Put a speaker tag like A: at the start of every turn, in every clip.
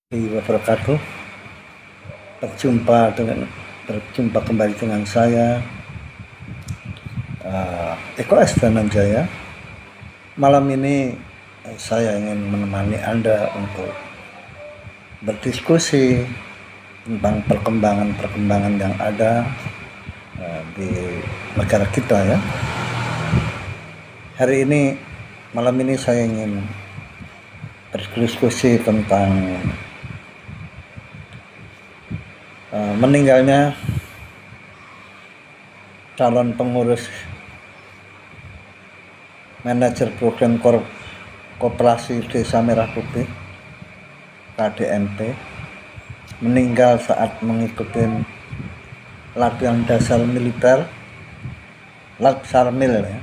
A: Wabarakatuh. Berjumpa kembali dengan saya Eko S. Dananjaya. Malam ini saya ingin menemani Anda untuk berdiskusi tentang perkembangan yang ada di negara kita ya. Malam ini saya ingin berdiskusi tentang meninggalnya calon pengurus manajer program Koperasi Desa Merah Putih KDMP meninggal saat mengikuti latihan dasar militer Laksarmil ya.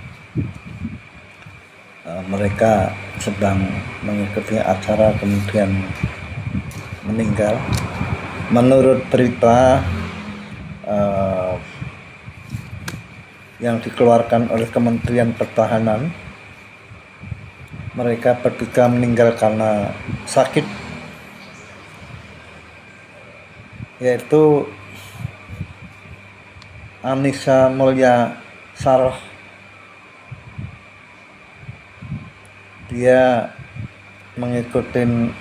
A: Mereka sedang mengikuti acara kemudian meninggal. Menurut berita yang dikeluarkan oleh Kementerian Pertahanan, mereka bertiga meninggal karena sakit, yaitu Anissa Mulya Saroh. Dia mengikuti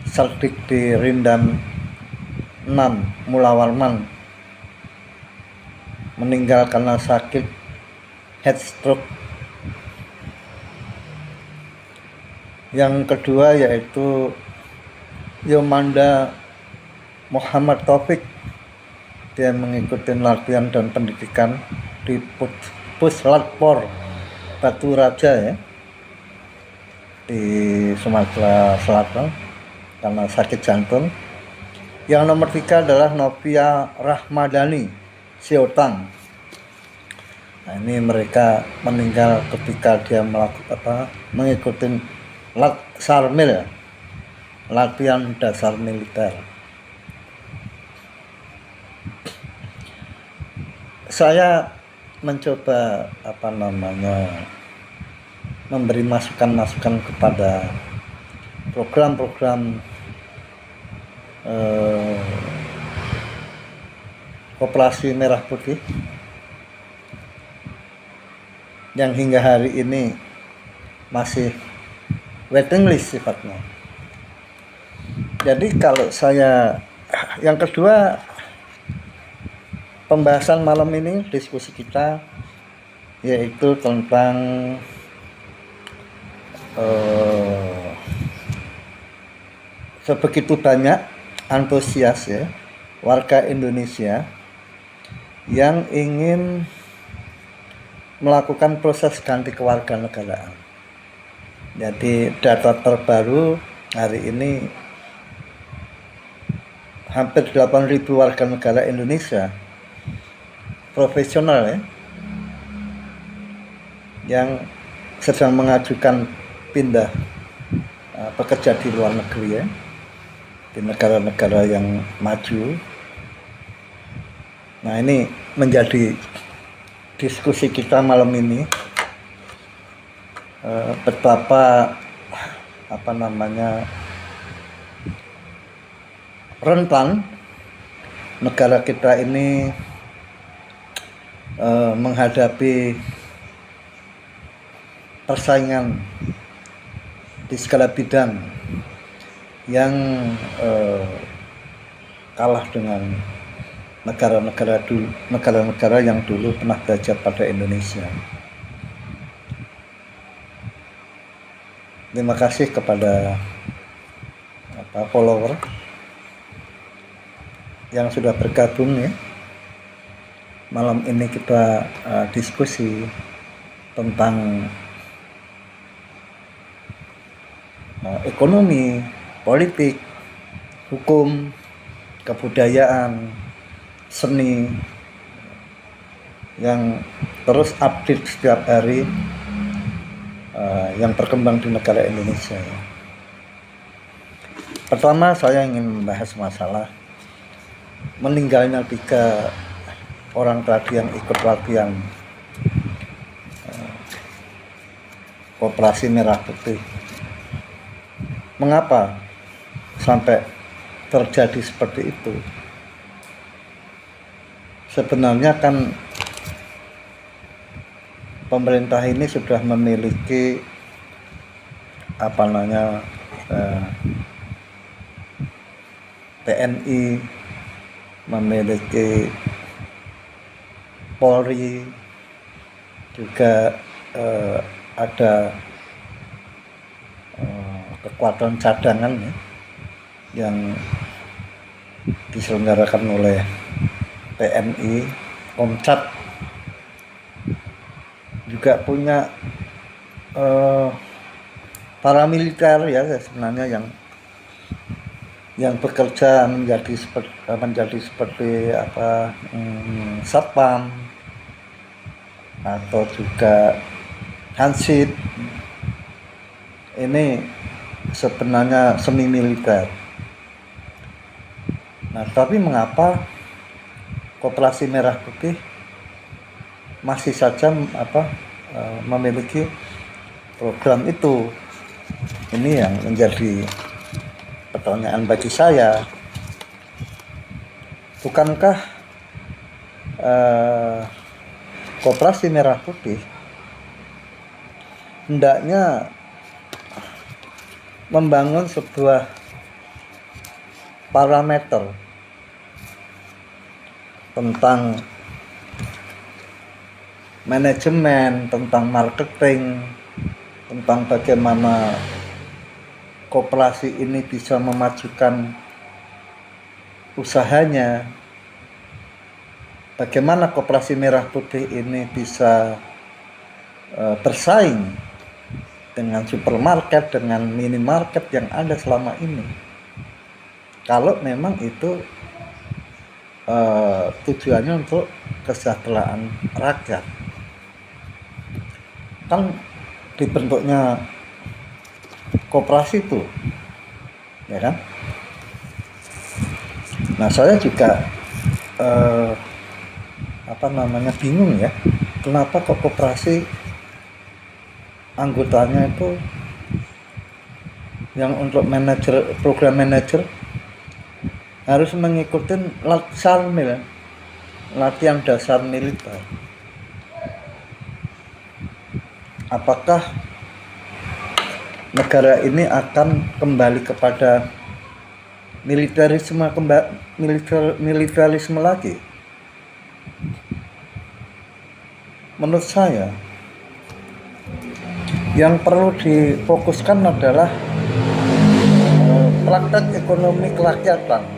A: Saldik di Rindam 6 Mulawarman, meninggal karena sakit heat stroke. Yang kedua yaitu Yomanda Muhammad Taufik. Dia mengikuti latihan dan pendidikan di Puslatpor Batu Raja ya, di Sumatera Selatan karena sakit jantung. Yang nomor 3 adalah Novia Rahmadani Siotang. Nah, ini mereka meninggal ketika dia mengikuti Laksarmil ya, latihan dasar militer. Saya mencoba memberi masukan kepada program-program Koperasi Merah Putih yang hingga hari ini masih waiting list sifatnya. Jadi kalau yang kedua, pembahasan malam ini, diskusi kita yaitu tentang sebegitu banyak antusias ya warga Indonesia yang ingin melakukan proses ganti kewarganegaraan. Jadi data terbaru hari ini hampir 8.000 warga negara Indonesia profesional ya, yang sedang mengajukan pindah bekerja di luar negeri ya, di negara-negara yang maju. Nah, ini menjadi diskusi kita malam ini, betapa rentan negara kita ini menghadapi persaingan di segala bidang yang kalah dengan negara-negara yang dulu pernah belajar pada Indonesia. Terima kasih kepada follower yang sudah bergabung ya. Malam ini kita diskusi tentang ekonomi, politik, hukum, kebudayaan, seni yang terus update setiap hari yang berkembang di negara Indonesia. Pertama, saya ingin membahas masalah meninggalnya 3 orang tadi yang ikut latihan Koperasi Merah Putih. Mengapa sampai terjadi seperti itu. Sebenarnya kan pemerintah ini sudah memiliki TNI, memiliki Polri, juga ada kekuatan cadangan ya, yang diselenggarakan oleh TNI, Komcat, juga punya paramiliter ya sebenarnya yang bekerja menjadi seperti Satpam atau juga Hansip. Ini sebenarnya semi militer. Nah, tapi mengapa Koperasi Merah Putih masih saja memiliki program itu? Ini yang menjadi pertanyaan bagi saya. Bukankah Koperasi Merah Putih hendaknya membangun sebuah parameter tentang manajemen, tentang marketing, tentang bagaimana koperasi ini bisa memajukan usahanya, bagaimana Koperasi Merah Putih ini bisa bersaing dengan supermarket, dengan minimarket yang ada selama ini. Kalau memang itu tujuannya untuk kesejahteraan rakyat, kan dibentuknya koperasi itu, ya kan? Nah, saya juga bingung ya, kenapa kok koperasi anggotanya itu yang untuk program manajer harus mengikuti latihan dasar militer. Apakah negara ini akan kembali kepada militerisme lagi? Menurut saya yang perlu difokuskan adalah praktek ekonomi kerakyatan.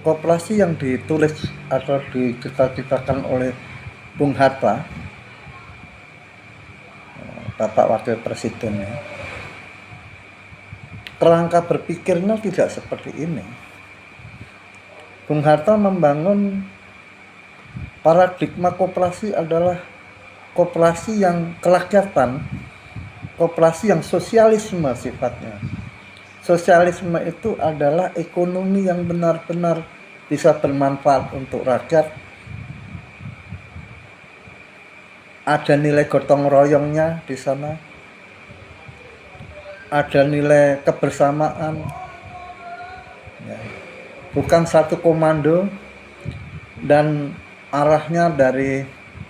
A: Koperasi yang ditulis atau dicita-citakan oleh Bung Hatta, Bapak Wakil Presiden, ya, kerangka berpikirnya tidak seperti ini. Bung Hatta membangun paradigma koperasi adalah koperasi yang kerakyatan, koperasi yang sosialisme sifatnya. Sosialisme itu adalah ekonomi yang benar-benar bisa bermanfaat untuk rakyat. Ada nilai gotong royongnya di sana. Ada nilai kebersamaan. Ya. Bukan satu komando dan arahnya dari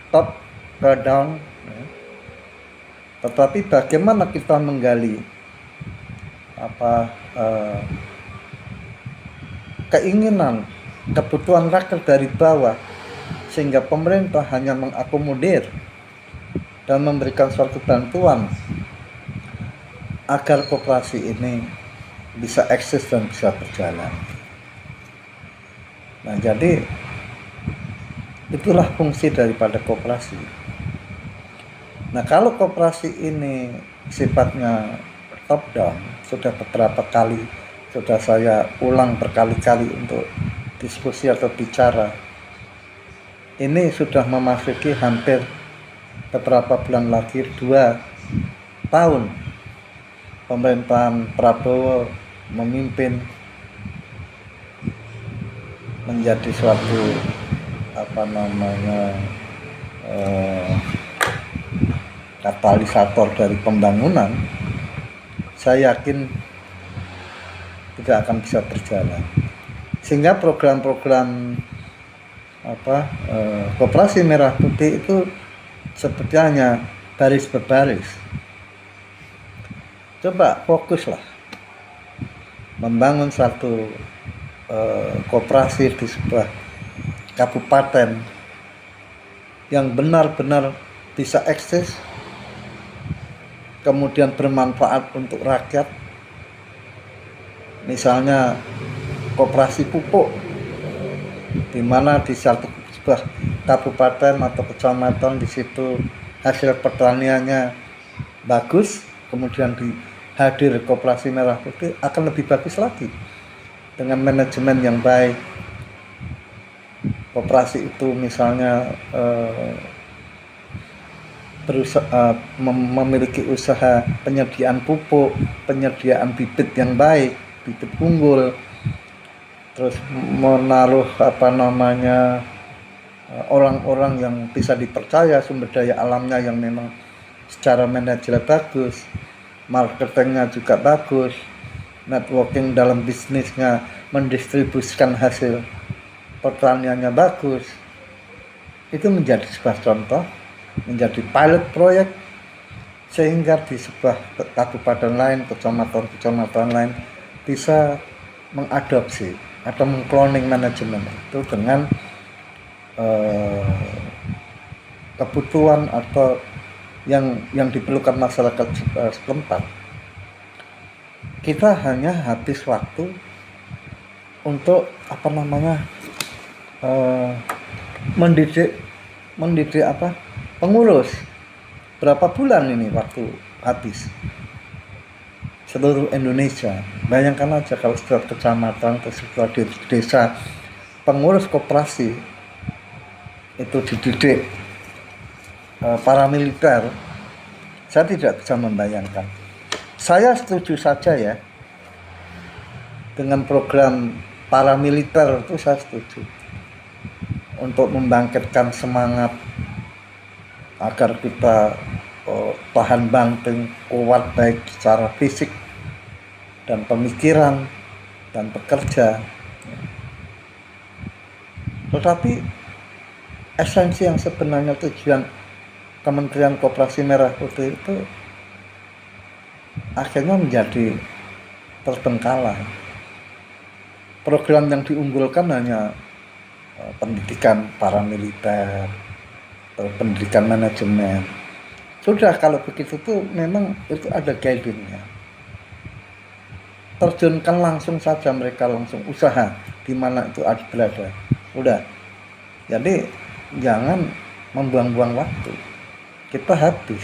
A: top ke down. Ya. Tetapi bagaimana kita menggali keinginan, kebutuhan rakyat dari bawah, sehingga pemerintah hanya mengakomodir dan memberikan suatu bantuan agar koperasi ini bisa eksis dan bisa berjalan. Nah, jadi itulah fungsi daripada koperasi. Nah, kalau koperasi ini sifatnya top down, sudah beberapa kali sudah saya ulang berkali-kali untuk diskusi atau bicara. Ini sudah memasuki hampir beberapa bulan lagi 2 tahun pemerintahan Prabowo memimpin menjadi suatu katalisator dari pembangunan. Saya yakin tidak akan bisa berjalan. Sehingga program-program Koperasi Merah Putih itu seperti hanya baris berbaris. Coba fokuslah membangun satu koperasi di sebuah kabupaten yang benar-benar bisa eksis, kemudian bermanfaat untuk rakyat. Misalnya koperasi pupuk, di mana di satu sebuah kabupaten atau kecamatan di situ hasil pertaniannya bagus, kemudian hadir Koperasi Merah Putih, akan lebih bagus lagi dengan manajemen yang baik. Koperasi itu misalnya memiliki usaha penyediaan pupuk, penyediaan bibit yang baik, bibit unggul, terus menaruh orang-orang yang bisa dipercaya, sumber daya alamnya yang memang secara manajer bagus, marketingnya juga bagus, networking dalam bisnisnya, mendistribusikan hasil pertaniannya bagus. Itu menjadi sebuah contoh, menjadi pilot proyek, sehingga di sebuah kabupaten lain, kecamatan lain bisa mengadopsi atau mengkloning manajemen itu dengan kebutuhan atau yang diperlukan masyarakat setempat. Kita hanya habis waktu untuk mendidik pengurus. Berapa bulan ini waktu habis? Seluruh Indonesia. Bayangkan aja kalau setiap kecamatan atau setiap desa pengurus koperasi itu dididik paramiliter. Saya tidak bisa membayangkan. Saya setuju saja ya dengan program paramiliter, itu saya setuju untuk membangkitkan semangat agar kita tahan banting, kuat baik secara fisik dan pemikiran dan bekerja. Tetapi esensi yang sebenarnya tujuan Kementerian Koperasi Merah Putih itu akhirnya menjadi terbengkalai. Program yang diunggulkan hanya pendidikan paramiliter, pendidikan manajemen. Sudah, kalau begitu tuh memang itu ada guidance-nya. Terjunkan langsung saja, mereka langsung usaha di mana itu berada. Udah. Jadi jangan membuang-buang waktu. Kita habis.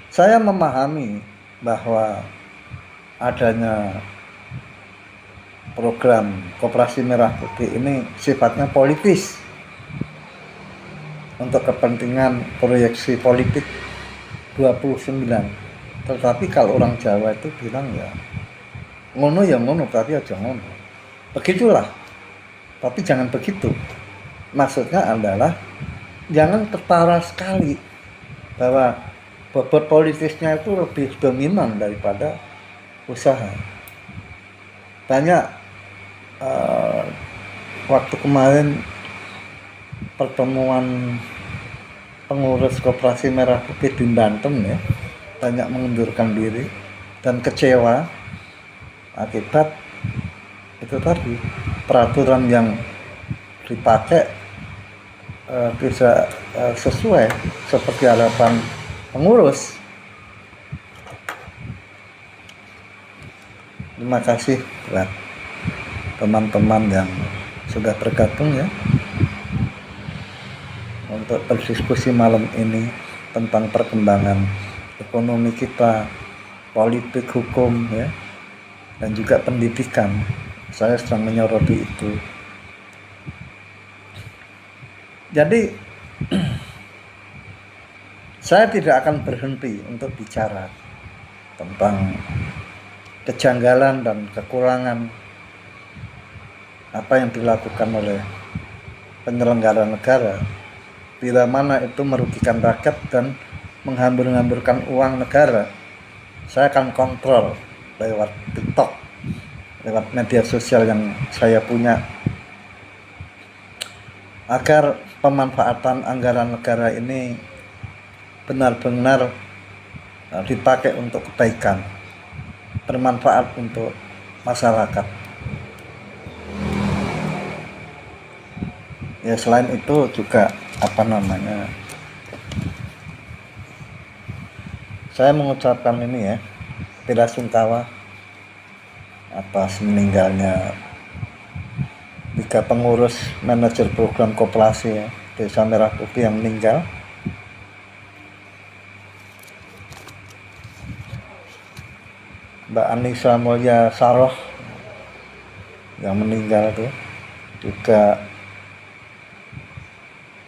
A: Saya memahami bahwa adanya program Koperasi Merah Putih ini sifatnya politis, untuk kepentingan proyeksi politik 29. Tetapi kalau orang Jawa itu bilang ya ngono ya ngono, tapi aja ngono. Begitulah. Tapi jangan begitu. Maksudnya adalah jangan ketara sekali bahwa bobot politisnya itu lebih dominan daripada usaha. Banyak waktu kemarin pertemuan pengurus Koperasi Merah Putih di Banten ya, banyak mengundurkan diri dan kecewa akibat itu tadi, peraturan yang dipakai tidak sesuai seperti harapan pengurus. Terima kasih buat teman-teman yang sudah bergabung ya untuk berdiskusi malam ini tentang perkembangan ekonomi kita, politik, hukum ya, dan juga pendidikan. Saya sedang menyoroti itu. Jadi saya tidak akan berhenti untuk bicara tentang kejanggalan dan kekurangan apa yang dilakukan oleh penyelenggara negara, bila mana itu merugikan rakyat dan menghambur-hamburkan uang negara. Saya akan kontrol lewat TikTok, lewat media sosial yang saya punya, agar pemanfaatan anggaran negara ini benar-benar dipakai untuk kebaikan, bermanfaat untuk masyarakat. Ya selain itu juga saya mengucapkan ini ya, bela sungkawa atas meninggalnya 3 pengurus manajer program koperasi ya, Desa Merah Putih yang meninggal. Mbak Anissa Mulya Saroh yang meninggal itu, juga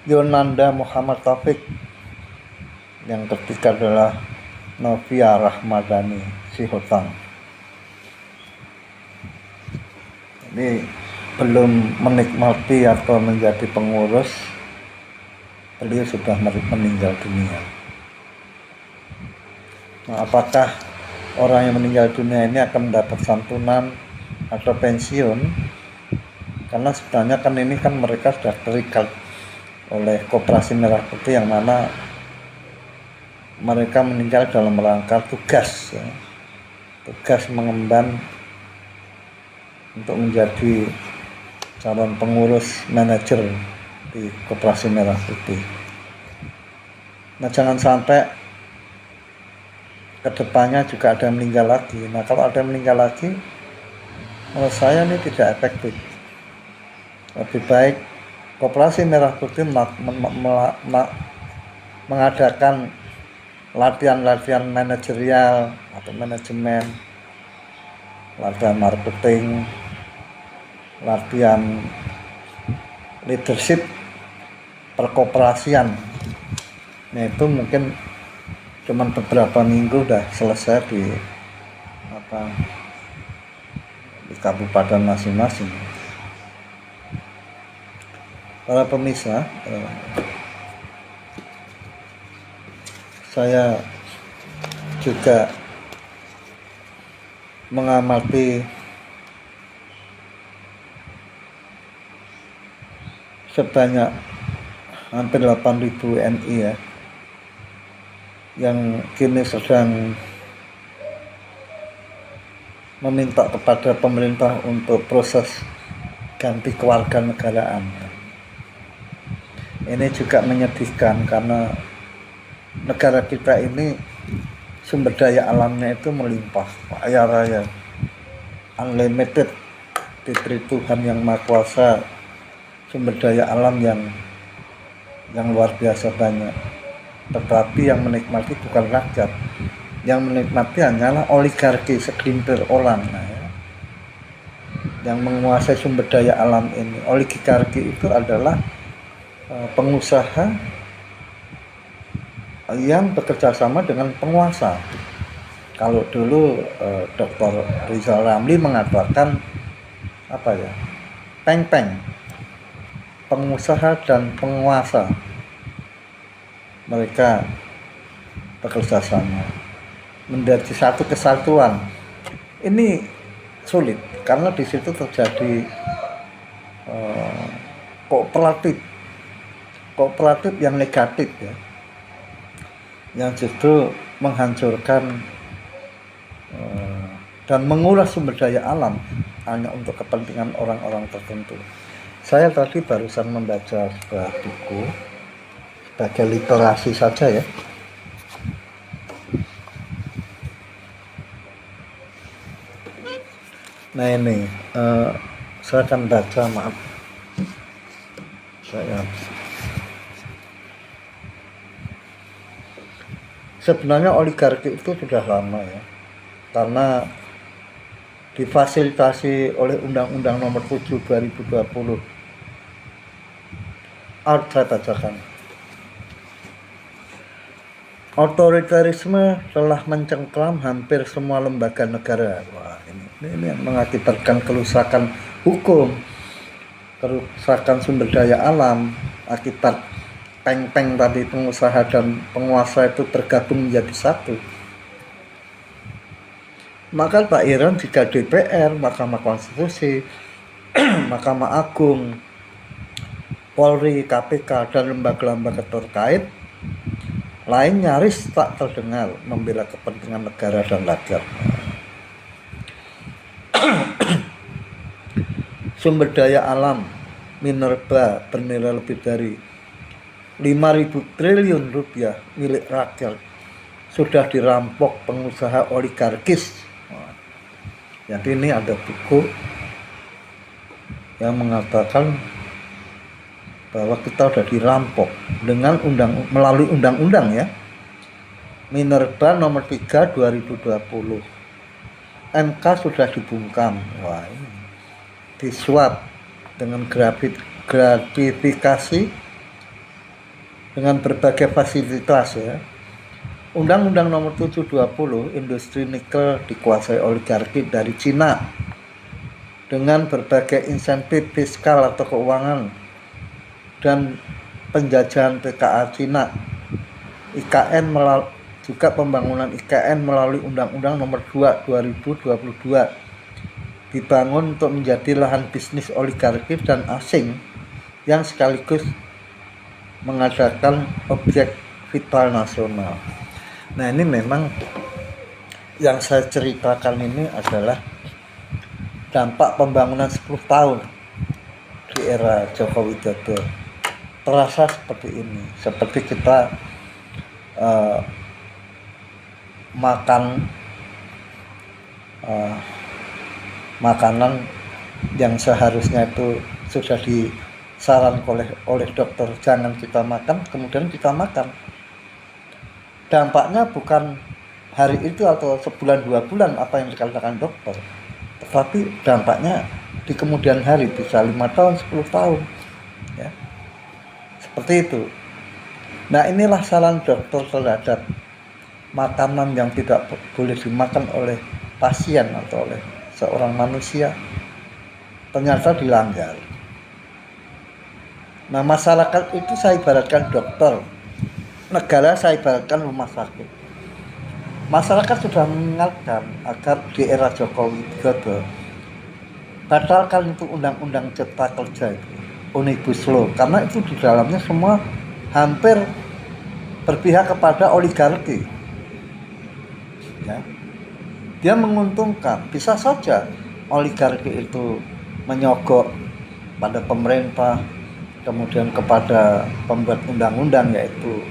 A: Yonanda Muhammad Taufik, yang ketiga adalah Novia Rahmadani Sihotang. Ini belum menikmati atau menjadi pengurus, beliau sudah meninggal dunia. Nah, apakah orang yang meninggal dunia ini akan mendapat santunan atau pensiun? Karena sebenarnya kan ini kan mereka sudah terikat oleh Koperasi Merah Putih, yang mana mereka meninggal dalam rangka tugas ya, tugas mengemban untuk menjadi calon pengurus manajer di Koperasi Merah Putih. Nah, jangan sampai kedepannya juga ada yang meninggal lagi. Nah, kalau ada yang meninggal lagi, menurut saya ini tidak efektif. Lebih baik Koperasi Merah Putih mengadakan latihan-latihan manajerial atau manajemen, latihan marketing, latihan leadership perkoperasian. Nah, itu mungkin cuman beberapa minggu udah selesai di kabupaten masing-masing. Para pemirsa, saya juga mengamati sebanyak hampir 8.000 NI ya, yang kini sedang meminta kepada pemerintah untuk proses ganti kewarganegaraan. Ini juga menyedihkan karena negara kita ini sumber daya alamnya itu melimpah, kaya raya, unlimited, diberi Tuhan yang Maha Kuasa sumber daya alam yang luar biasa banyak. Tetapi yang menikmati bukan rakyat, yang menikmati hanyalah oligarki, segelintir orang yang menguasai sumber daya alam ini. Oligarki itu adalah pengusaha yang bekerja sama dengan penguasa. Kalau dulu Dr. Rizal Ramli mengatakan peng-peng, pengusaha dan penguasa, mereka bekerja sama menjadi satu kesatuan. Ini sulit karena di situ terjadi kooperatif yang negatif ya, yang justru menghancurkan dan menguras sumber daya alam hanya untuk kepentingan orang-orang tertentu. Saya tadi barusan membaca sebuah buku sebagai literasi saja ya. Nah ini saya akan baca, maaf saya. Sebenarnya oligarki itu sudah lama ya, karena difasilitasi oleh Undang-Undang Nomor 7 2020. Saya bacakan. Otoritarisme telah mencengkram hampir semua lembaga negara. Wah, ini yang mengakibatkan kerusakan hukum, kerusakan sumber daya alam akibat peng-peng tadi, pengusaha dan penguasa itu tergabung menjadi satu. Maka tak heran jika DPR, Mahkamah Konstitusi, Mahkamah Agung, Polri, KPK, dan lembaga-lembaga terkait lain nyaris tak terdengar membela kepentingan negara dan rakyat. Sumber daya alam minerba bernilai lebih dari 5.000 triliun rupiah milik rakyat sudah dirampok pengusaha oligarkis. Jadi ini ada buku yang mengatakan bahwa kita sudah dirampok dengan melalui undang-undang ya, Minerba nomor 3 2020. MK sudah dibungkam. Wah, ini disuap dengan gratifikasi dengan berbagai fasilitas ya. Undang-Undang nomor 720, industri nikel dikuasai oligarki dari Cina dengan berbagai insentif fiskal atau keuangan dan penjajahan PKA Cina. IKN juga pembangunan IKN melalui Undang-Undang nomor 2 2022 dibangun untuk menjadi lahan bisnis oligarki dan asing yang sekaligus mengadakan objek vital nasional. Nah, ini memang yang saya ceritakan ini adalah dampak pembangunan 10 tahun di era Joko Widodo. Terasa seperti ini, seperti kita makan makanan yang seharusnya itu sudah disarankan oleh dokter jangan kita makan, kemudian kita makan. Dampaknya bukan hari itu atau sebulan 2 bulan apa yang dikatakan dokter, tetapi dampaknya di kemudian hari bisa 5 tahun 10 tahun ya. Seperti itu. Nah, inilah saran dokter terhadap makanan yang tidak boleh dimakan oleh pasien atau oleh seorang manusia, ternyata dilanggar. Nah, masyarakat itu saya ibaratkan dokter, negara saya ibaratkan rumah sakit. Masyarakat sudah mengingatkan agar di era Jokowi Widodo batalkan itu undang-undang cipta kerja itu, Omnibus Law, karena itu di dalamnya semua hampir berpihak kepada oligarki. Ya. Dia menguntungkan, bisa saja oligarki itu menyogok pada pemerintah, kemudian kepada pembuat undang-undang yaitu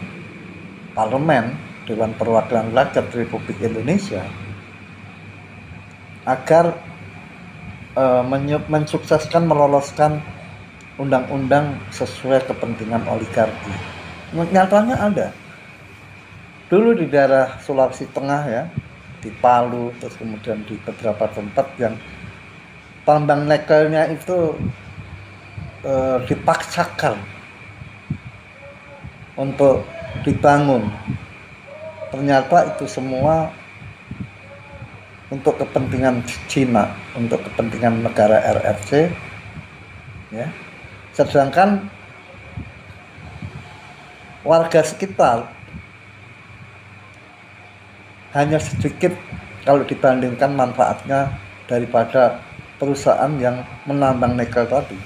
A: Parlemen, Dewan Perwakilan Rakyat Republik Indonesia, agar mensukseskan meloloskan undang-undang sesuai kepentingan oligarki. Nyatanya ada. Dulu di daerah Sulawesi Tengah ya, di Palu, terus kemudian di beberapa tempat yang tambang nikelnya itu dipaksakan untuk dibangun. Ternyata itu semua untuk kepentingan Cina, untuk kepentingan negara RRC ya. Sedangkan warga sekitar hanya sedikit kalau dibandingkan manfaatnya daripada perusahaan yang menambang nikel tadi.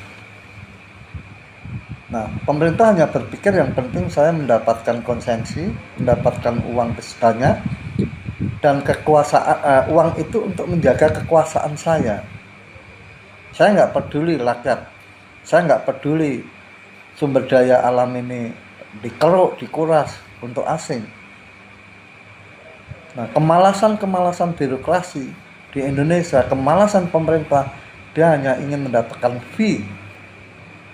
A: Nah, pemerintah hanya berpikir yang penting saya mendapatkan konsesi, mendapatkan uang banyak, dan kekuasaan uang itu untuk menjaga kekuasaan saya. Saya nggak peduli rakyat, saya nggak peduli sumber daya alam ini dikeruk, dikuras untuk asing. Nah, kemalasan birokrasi di Indonesia, kemalasan pemerintah, dia hanya ingin mendapatkan fee.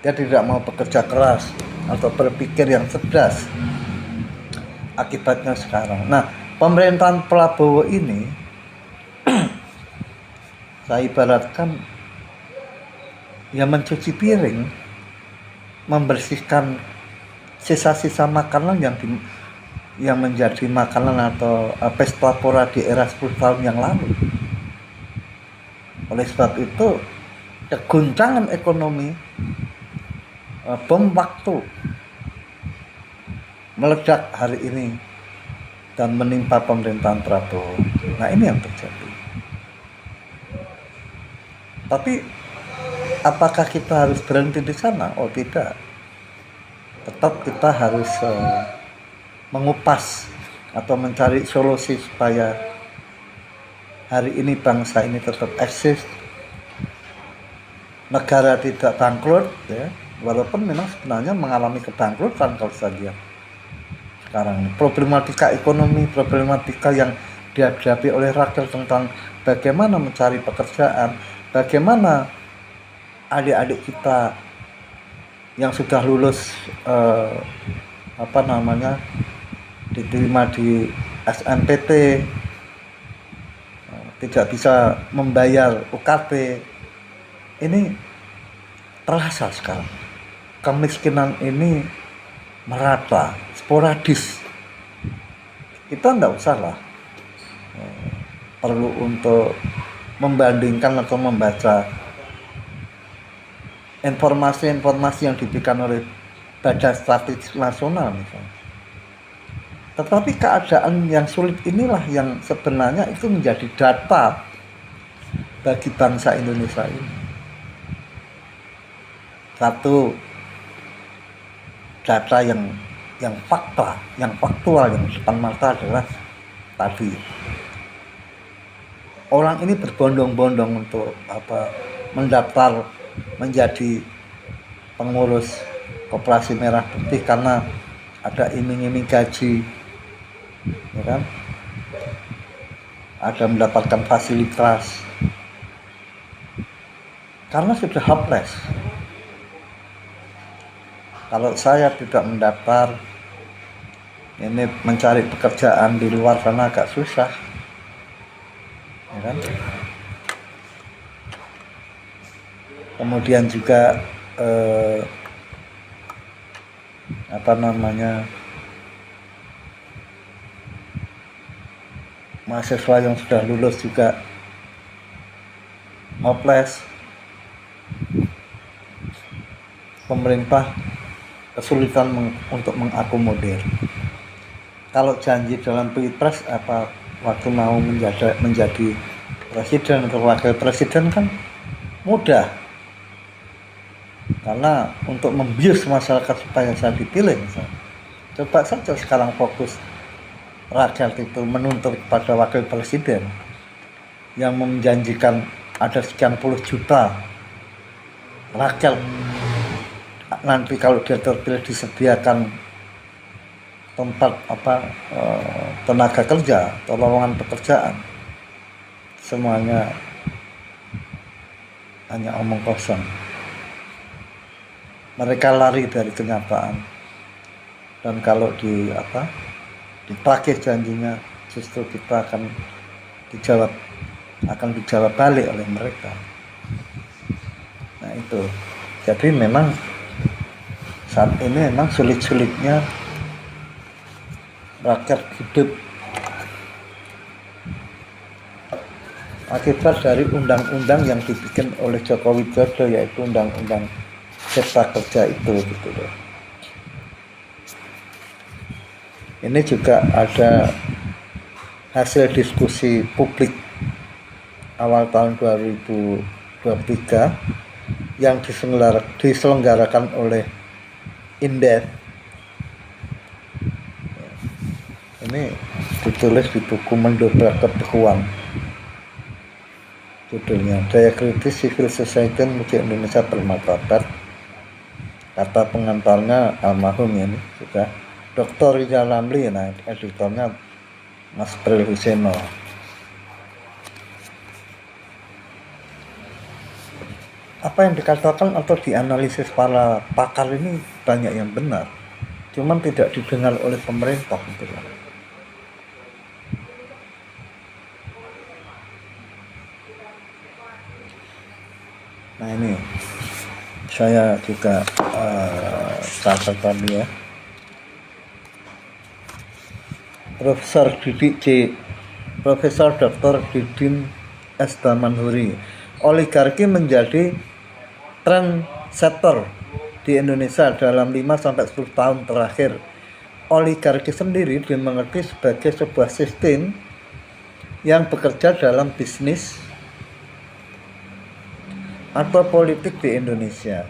A: Dia tidak mau bekerja keras atau berpikir yang cerdas. Akibatnya sekarang. Nah, pemerintahan Prabowo ini saya ibaratkan ya mencuci piring, membersihkan sisa-sisa makanan yang menjadi makanan atau pesta pora di era 10 tahun yang lalu. Oleh sebab itu, keguncangan ekonomi, bom waktu meledak hari ini dan menimpa pemerintahan Prabowo. Nah, ini yang terjadi. Tapi apakah kita harus berhenti di sana? Oh tidak. Tetap kita harus mengupas atau mencari solusi supaya hari ini bangsa ini tetap eksis, negara tidak bangkrut, ya. Walaupun memang sebenarnya mengalami kebangkrutan kalau saya lihat sekarang. Problematika ekonomi, problematika yang dihadapi oleh rakyat tentang bagaimana mencari pekerjaan, bagaimana adik-adik kita yang sudah lulus diterima di SNMPT tidak bisa membayar UKT. Ini terasa sekarang. Kemiskinan ini merata, sporadis. Kita enggak usah lah perlu untuk membandingkan atau membaca informasi-informasi yang diberikan oleh Badan Statistik Nasional misalnya. Tetapi keadaan yang sulit inilah yang sebenarnya itu menjadi data bagi bangsa Indonesia ini. Satu data yang faktual yang depan mata adalah tadi orang ini berbondong-bondong untuk mendaftar menjadi pengurus Koperasi Merah Putih karena ada iming-iming gaji, ya kan? Ada mendapatkan fasilitas karena sudah hopeless. Kalau saya tidak mendaftar, ini mencari pekerjaan di luar sana agak susah, ya kan? Kemudian juga mahasiswa yang sudah lulus juga hopeless. Pemerintah kesulitan untuk mengakomodir. Kalau janji dalam pilpres waktu mau menjadi presiden atau wakil presiden kan mudah, karena untuk membius masyarakat supaya saya dipilih misalnya. Coba saja sekarang fokus rakyat itu menuntut pada wakil presiden yang menjanjikan ada sekian puluh juta rakyat nanti kalau dia terpilih disediakan tempat tenaga kerja atau lowongan pekerjaan. Semuanya hanya omong kosong. Mereka lari dari kenyataan, dan kalau ditagih janjinya justru kita akan dijawab balik oleh mereka. Nah itu, jadi memang saat ini memang sulit-sulitnya rakyat hidup akibat dari undang-undang yang dibikin oleh Joko Widodo, yaitu undang-undang Cipta Kerja itu gitu loh. Ini juga ada hasil diskusi publik awal tahun 2023 yang diselenggarakan oleh Indef. Ini ditulis di buku Mendobrak Keteguhan. Judulnya Daya Kritis Civil Society Musik Indonesia Bermartabat. Kata pengantarnya almarhum ini juga Dr. Rizal Ramli, nah editornya Mas Pril Huseno. Apa yang dikatakan atau dianalisis para pakar ini banyak yang benar, cuman tidak didengar oleh pemerintah gitu. Nah ini saya juga catat tadi ya. Profesor Dr. Didin S. Damanhuri, oligarki menjadi trendsetter di Indonesia dalam 5-10 tahun terakhir. Oligarki sendiri dimengerti sebagai sebuah sistem yang bekerja dalam bisnis atau politik di Indonesia.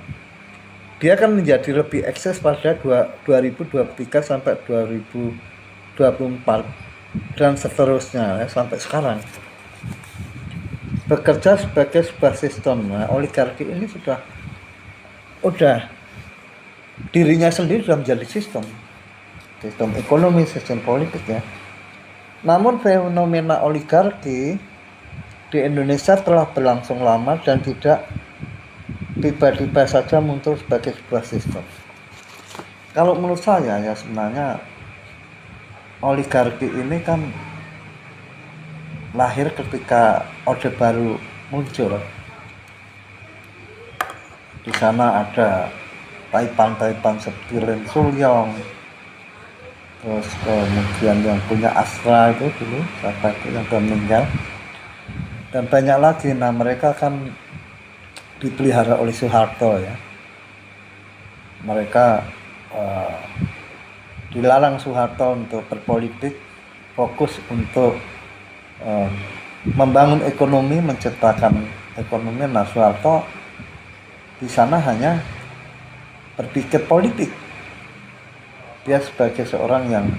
A: Dia akan menjadi lebih eksis pada 2023 sampai 2024 dan seterusnya ya, sampai sekarang. Bekerja sebagai sebuah sistem. Nah, oligarki ini udah dirinya sendiri sudah menjadi sistem ekonomi, sistem politik ya. Namun fenomena oligarki di Indonesia telah berlangsung lama dan tidak tiba-tiba saja muncul sebagai sebuah sistem. Kalau menurut saya ya sebenarnya oligarki ini kan lahir ketika Orde Baru muncul. Di sana ada taipan seperti Ren Sulyong, terus kemudian yang punya Astra itu dulu siapa itu yang sudah meninggal, dan banyak lagi. Nah mereka kan dipelihara oleh Soeharto ya. Mereka dilarang Soeharto untuk berpolitik, fokus untuk membangun ekonomi, menciptakan ekonomi. Nah Soeharto di sana hanya berpikir politik. Dia sebagai seorang yang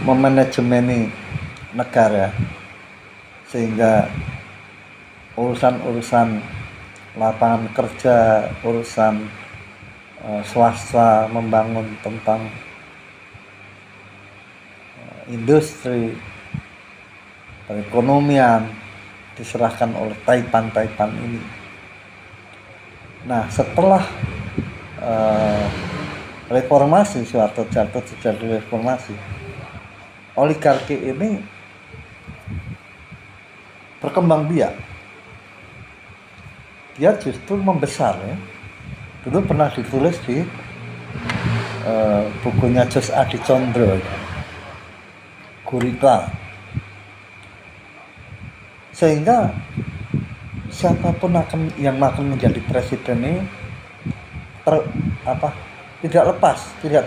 A: memanajemeni negara, sehingga urusan lapangan kerja, urusan swasta, membangun tentang industri, perekonomian diserahkan oleh taipan ini. Nah setelah reformasi, Soeharto jatuh, terjadi reformasi, oligarki ini berkembang biak. Dia justru membesar ya. Dulu pernah ditulis di bukunya Jos Adi Condro, Gurita. Sehingga siapapun yang akan menjadi presiden ini tidak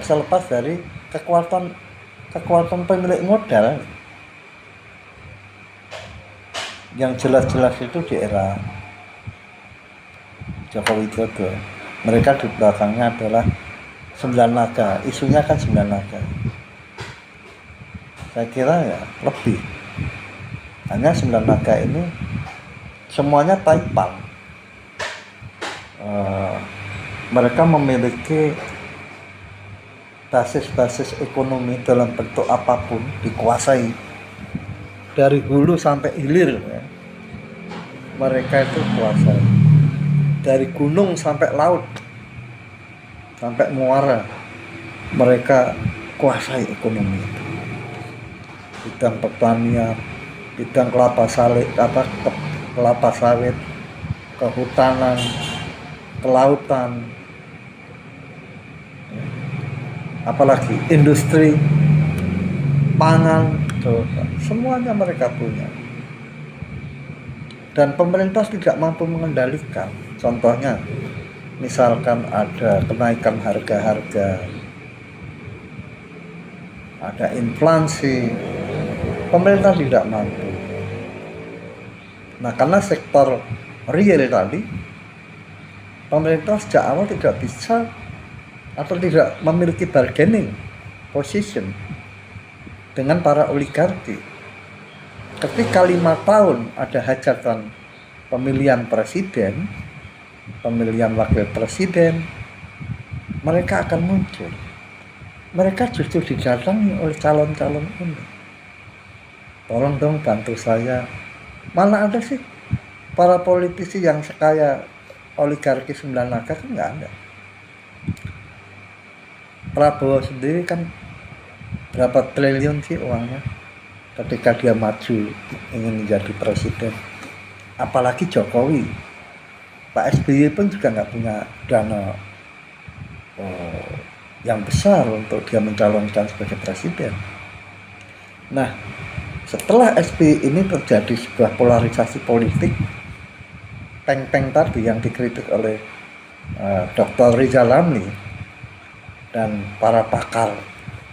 A: bisa lepas dari kekuatan pemilik modal. Yang jelas-jelas itu di era Joko Widodo. Mereka di belakangnya adalah 9 naga, isunya kan 9 naga. Saya kira ya lebih. Hanya 9 naga ini semuanya taipan. Mereka memiliki basis ekonomi dalam bentuk apapun dikuasai dari hulu sampai hilir ya. Mereka itu kuasai dari gunung sampai laut sampai muara, mereka kuasai ekonomi itu. Bidang pertanian, bidang kelapa sawit, kehutanan, kelautan, apalagi industri pangan, semuanya mereka punya. Dan pemerintah tidak mampu mengendalikan. Contohnya, misalkan ada kenaikan harga-harga, ada inflasi, pemerintah tidak mampu. Nah, karena sektor real tadi, pemerintah sejak awal tidak bisa atau tidak memiliki bargaining position dengan para oligarki. Ketika 5 tahun ada hajatan pemilihan presiden, pemilihan wakil presiden, mereka akan muncul. Mereka justru didatangi oleh calon-calon ini. Tolong dong bantu saya. Mana ada sih para politisi yang sekaya oligarki 9 naga? Kan nggak ada. Prabowo sendiri kan berapa triliun sih uangnya ketika dia maju ingin menjadi presiden. Apalagi Jokowi, Pak SBY pun juga nggak punya dana yang besar untuk dia mencalonkan sebagai presiden. Nah, setelah SBY ini terjadi sebuah polarisasi politik, tank-tank tadi yang dikritik oleh Dr. Rizal Ramli dan para pakar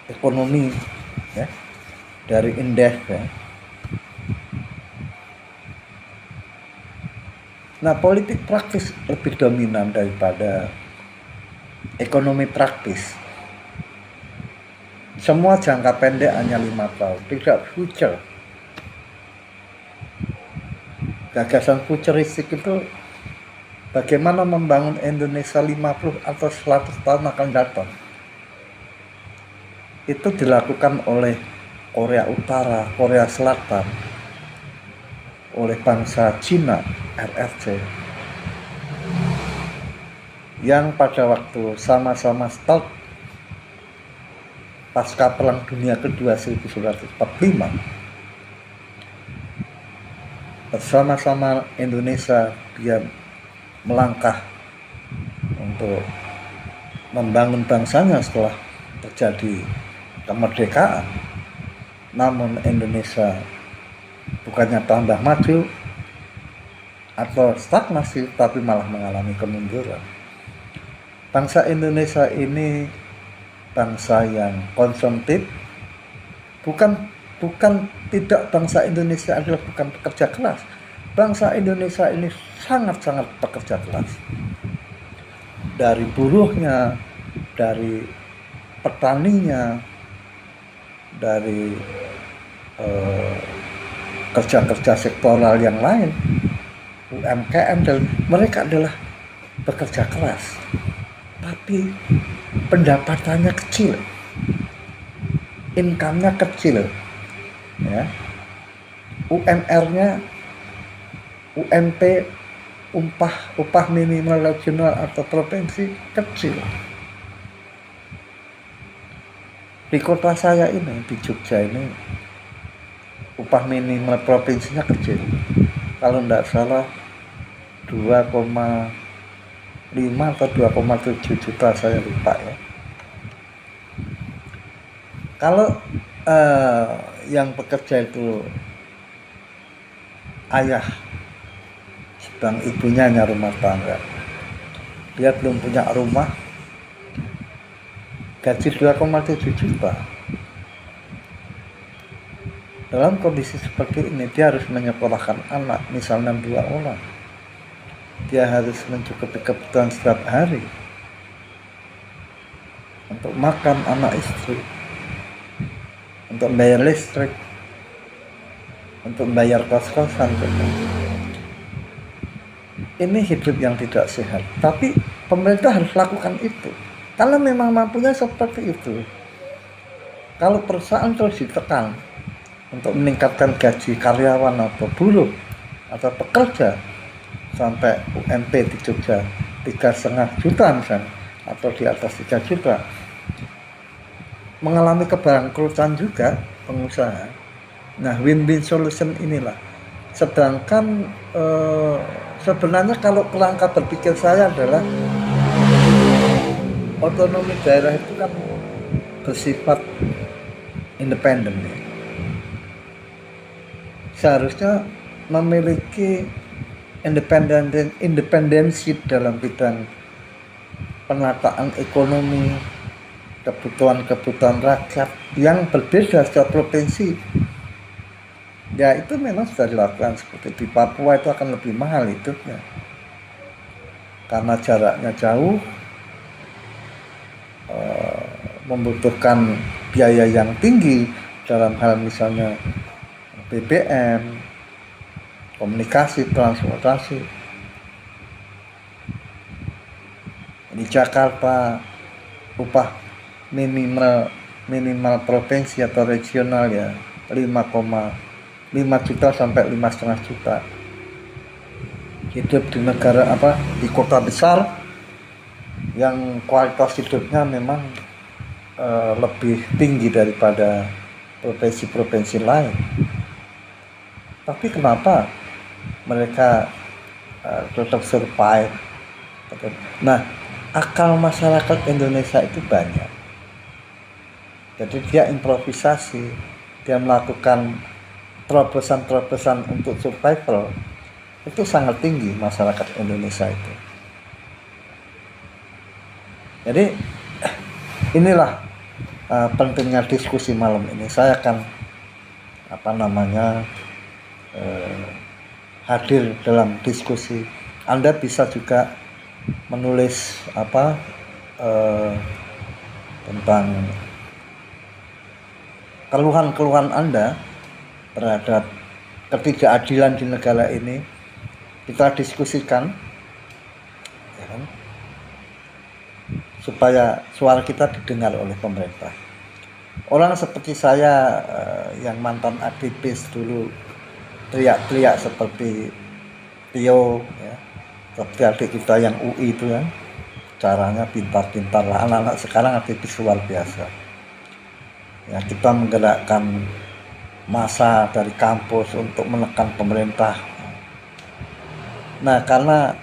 A: ekonomi ya, dari Indef ya, Nah, politik praktis lebih dominan daripada ekonomi praktis. Semua jangka pendek hanya 5 tahun, tidak future. Gagasan futuristik itu bagaimana membangun Indonesia 50 atau 100 tahun akan datang. Itu dilakukan oleh Korea Utara, Korea Selatan, oleh bangsa Cina, RRC, yang pada waktu sama-sama start pasca Perang Dunia Kedua 1945, bersama-sama Indonesia dia melangkah untuk membangun bangsanya setelah terjadi kemerdekaan. Namun Indonesia bukannya tambah maju atau stagnasi, tapi malah mengalami kemunduran. Bangsa Indonesia ini bangsa yang konsumtif, bukan tidak. Bangsa Indonesia adalah bukan pekerja keras. Bangsa Indonesia ini sangat-sangat pekerja keras. Dari buruhnya, dari petaninya, dari kerja-kerja sektoral yang lain, UMKM, dan mereka adalah bekerja keras, tapi pendapatannya kecil, income-nya kecil, ya. UMR-nya, UMP, upah minimal nasional atau provinsi kecil. Di kota saya ini, di Jogja ini, upah minimal provinsinya kecil. Kalau tidak salah 2,5 atau 2,7 juta, saya lupa ya. Kalau yang bekerja itu ayah sedang ibunya hanya rumah tangga, dia belum punya rumah, gaji 2,7 juta. Dalam kondisi seperti ini dia harus menyekolahkan anak, misalnya 2 orang. Dia harus mencukupi kebutuhan setiap hari untuk makan anak istri, untuk bayar listrik, untuk bayar kos-kosan. Ini hidup yang tidak sehat, tapi pemerintah harus lakukan itu kalau memang mampunya seperti itu. Kalau perusahaan terus ditekan untuk meningkatkan gaji karyawan atau buruh atau pekerja sampai UMP di Jogja 3,5 juta misalnya, atau di atas 3 juta, mengalami kebangkrutan juga pengusaha. Nah, win-win solution inilah. Sedangkan sebenarnya kalau kerangka berpikir saya adalah otonomi daerah itu kan bersifat independen. Seharusnya memiliki independensi dalam bidang penataan ekonomi, kebutuhan rakyat yang berbeda setiap provinsi. Ya, itu memang sudah dilakukan. Seperti di Papua itu akan lebih mahal hidupnya karena jaraknya jauh, membutuhkan biaya yang tinggi dalam hal misalnya BBM, komunikasi, transportasi. Di Jakarta upah minimal provinsi atau regional ya 5,5 juta sampai 5,5 juta. Hidup di negara di kota besar yang kualitas hidupnya memang lebih tinggi daripada provinsi-provinsi lain. Tapi kenapa mereka tetap survive? Nah, akal masyarakat Indonesia itu banyak. Jadi dia improvisasi, dia melakukan terobosan-terobosan untuk survival. Itu sangat tinggi masyarakat Indonesia itu. Jadi inilah pentingnya diskusi malam ini. Saya akan hadir dalam diskusi Anda bisa juga menulis tentang keluhan-keluhan Anda terhadap ketidakadilan di negara ini. Kita diskusikan, ya kan? Supaya suara kita didengar oleh pemerintah. Orang seperti saya yang mantan aktivis dulu teriak-teriak seperti Tio, ya, seperti adik kita yang UI itu kan, caranya pintar-pintar lah. Anak-anak sekarang aktivis luar biasa. Ya, kita menggerakkan massa dari kampus untuk menekan pemerintah. Nah, karena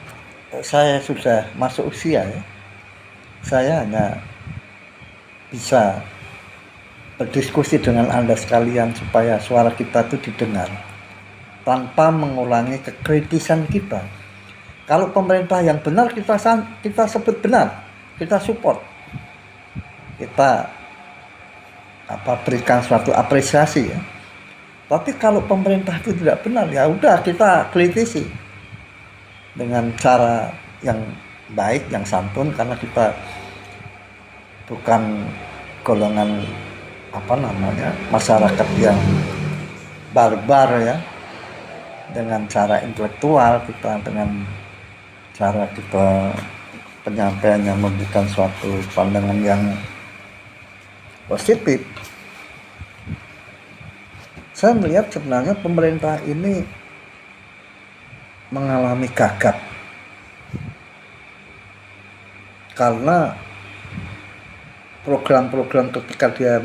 A: saya sudah masuk usia, ya, saya hanya bisa berdiskusi dengan Anda sekalian supaya suara kita itu didengar tanpa mengulangi kekritisan kita. Kalau pemerintah yang benar kita sebut benar, kita support, kita berikan suatu apresiasi, ya. Tapi kalau pemerintah itu tidak benar, ya udah kita kritisi dengan cara yang baik, yang santun, karena kita bukan golongan masyarakat yang barbar, ya. Dengan cara intelektual kita, dengan cara kita penyampaian yang memberikan suatu pandangan yang positif. Saya melihat sebenarnya pemerintah ini mengalami gagap karena program-program ketika dia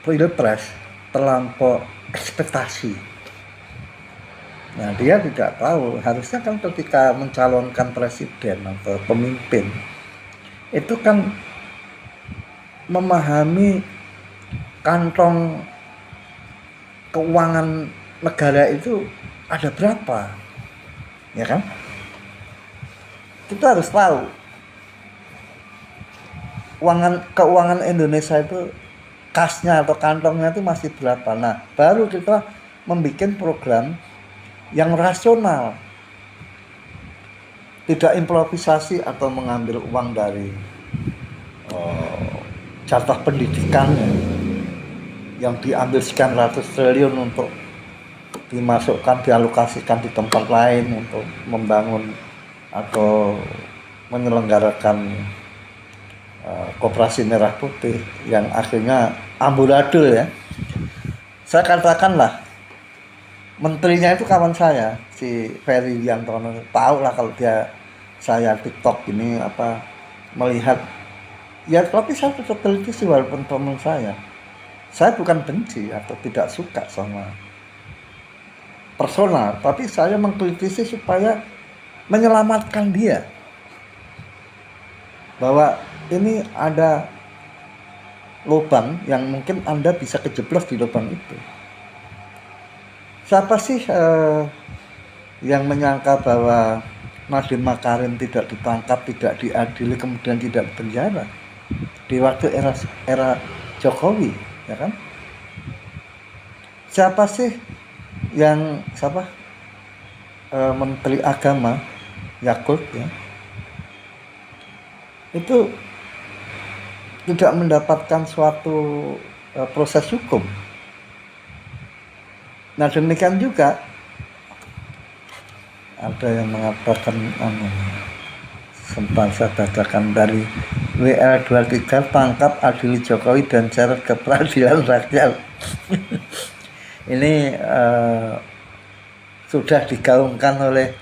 A: pilpres terlampau ekspektasi. Nah, dia tidak tahu, harusnya kan ketika mencalonkan presiden atau pemimpin itu kan memahami kantong keuangan negara itu ada berapa, ya kan? Kita harus tahu keuangan Indonesia itu kasnya atau kantongnya itu masih berapa. Nah, baru kita membuat program yang rasional, tidak improvisasi atau mengambil uang dari jatah pendidikannya yang diambil sekian ratus triliun untuk dimasukkan, dialokasikan di tempat lain untuk membangun atau menyelenggarakan Koperasi Merah Putih yang akhirnya amburadul, ya. Saya katakanlah menterinya itu kawan saya, si Ferry Wiantono. Tahu lah kalau saya TikTok ini melihat, ya, tapi saya tetap kritisi walaupun teman saya. Saya bukan benci atau tidak suka sama personal, tapi saya mengkritisi supaya menyelamatkan dia. Bahwa ini ada lubang yang mungkin Anda bisa kejeblos di lubang itu. Siapa sih yang menyangka bahwa Nadiem Makarim tidak ditangkap, tidak diadili, kemudian tidak dipenjara di waktu era Jokowi? Ya kan? Siapa sih yang Menteri Agama Yakut, ya, itu tidak mendapatkan suatu proses hukum. Nah, demikian juga ada yang mengatakan sempat saya bacakan dari WL23, tangkap adili Jokowi dan seret ke peradilan rakyat. Ini sudah digaungkan oleh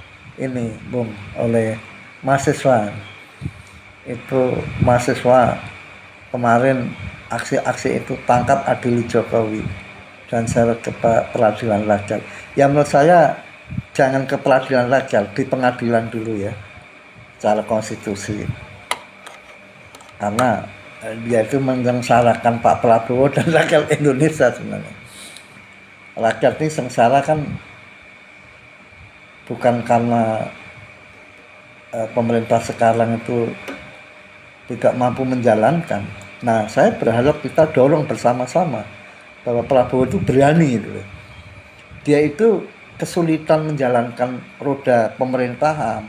A: oleh mahasiswa. Itu mahasiswa kemarin aksi-aksi itu, tangkap adili Jokowi dan seret ke peradilan rakyat. Ya, menurut saya jangan ke peradilan rakyat, di pengadilan dulu, ya, secara konstitusi, karena dia itu menyengsarakan Pak Prabowo dan rakyat Indonesia. Sebenarnya rakyat ini sengsara kan bukan karena pemerintah sekarang itu tidak mampu menjalankan. Nah, saya berharap kita dorong bersama-sama bahwa Prabowo itu berani gitu. Dia itu kesulitan menjalankan roda pemerintahan,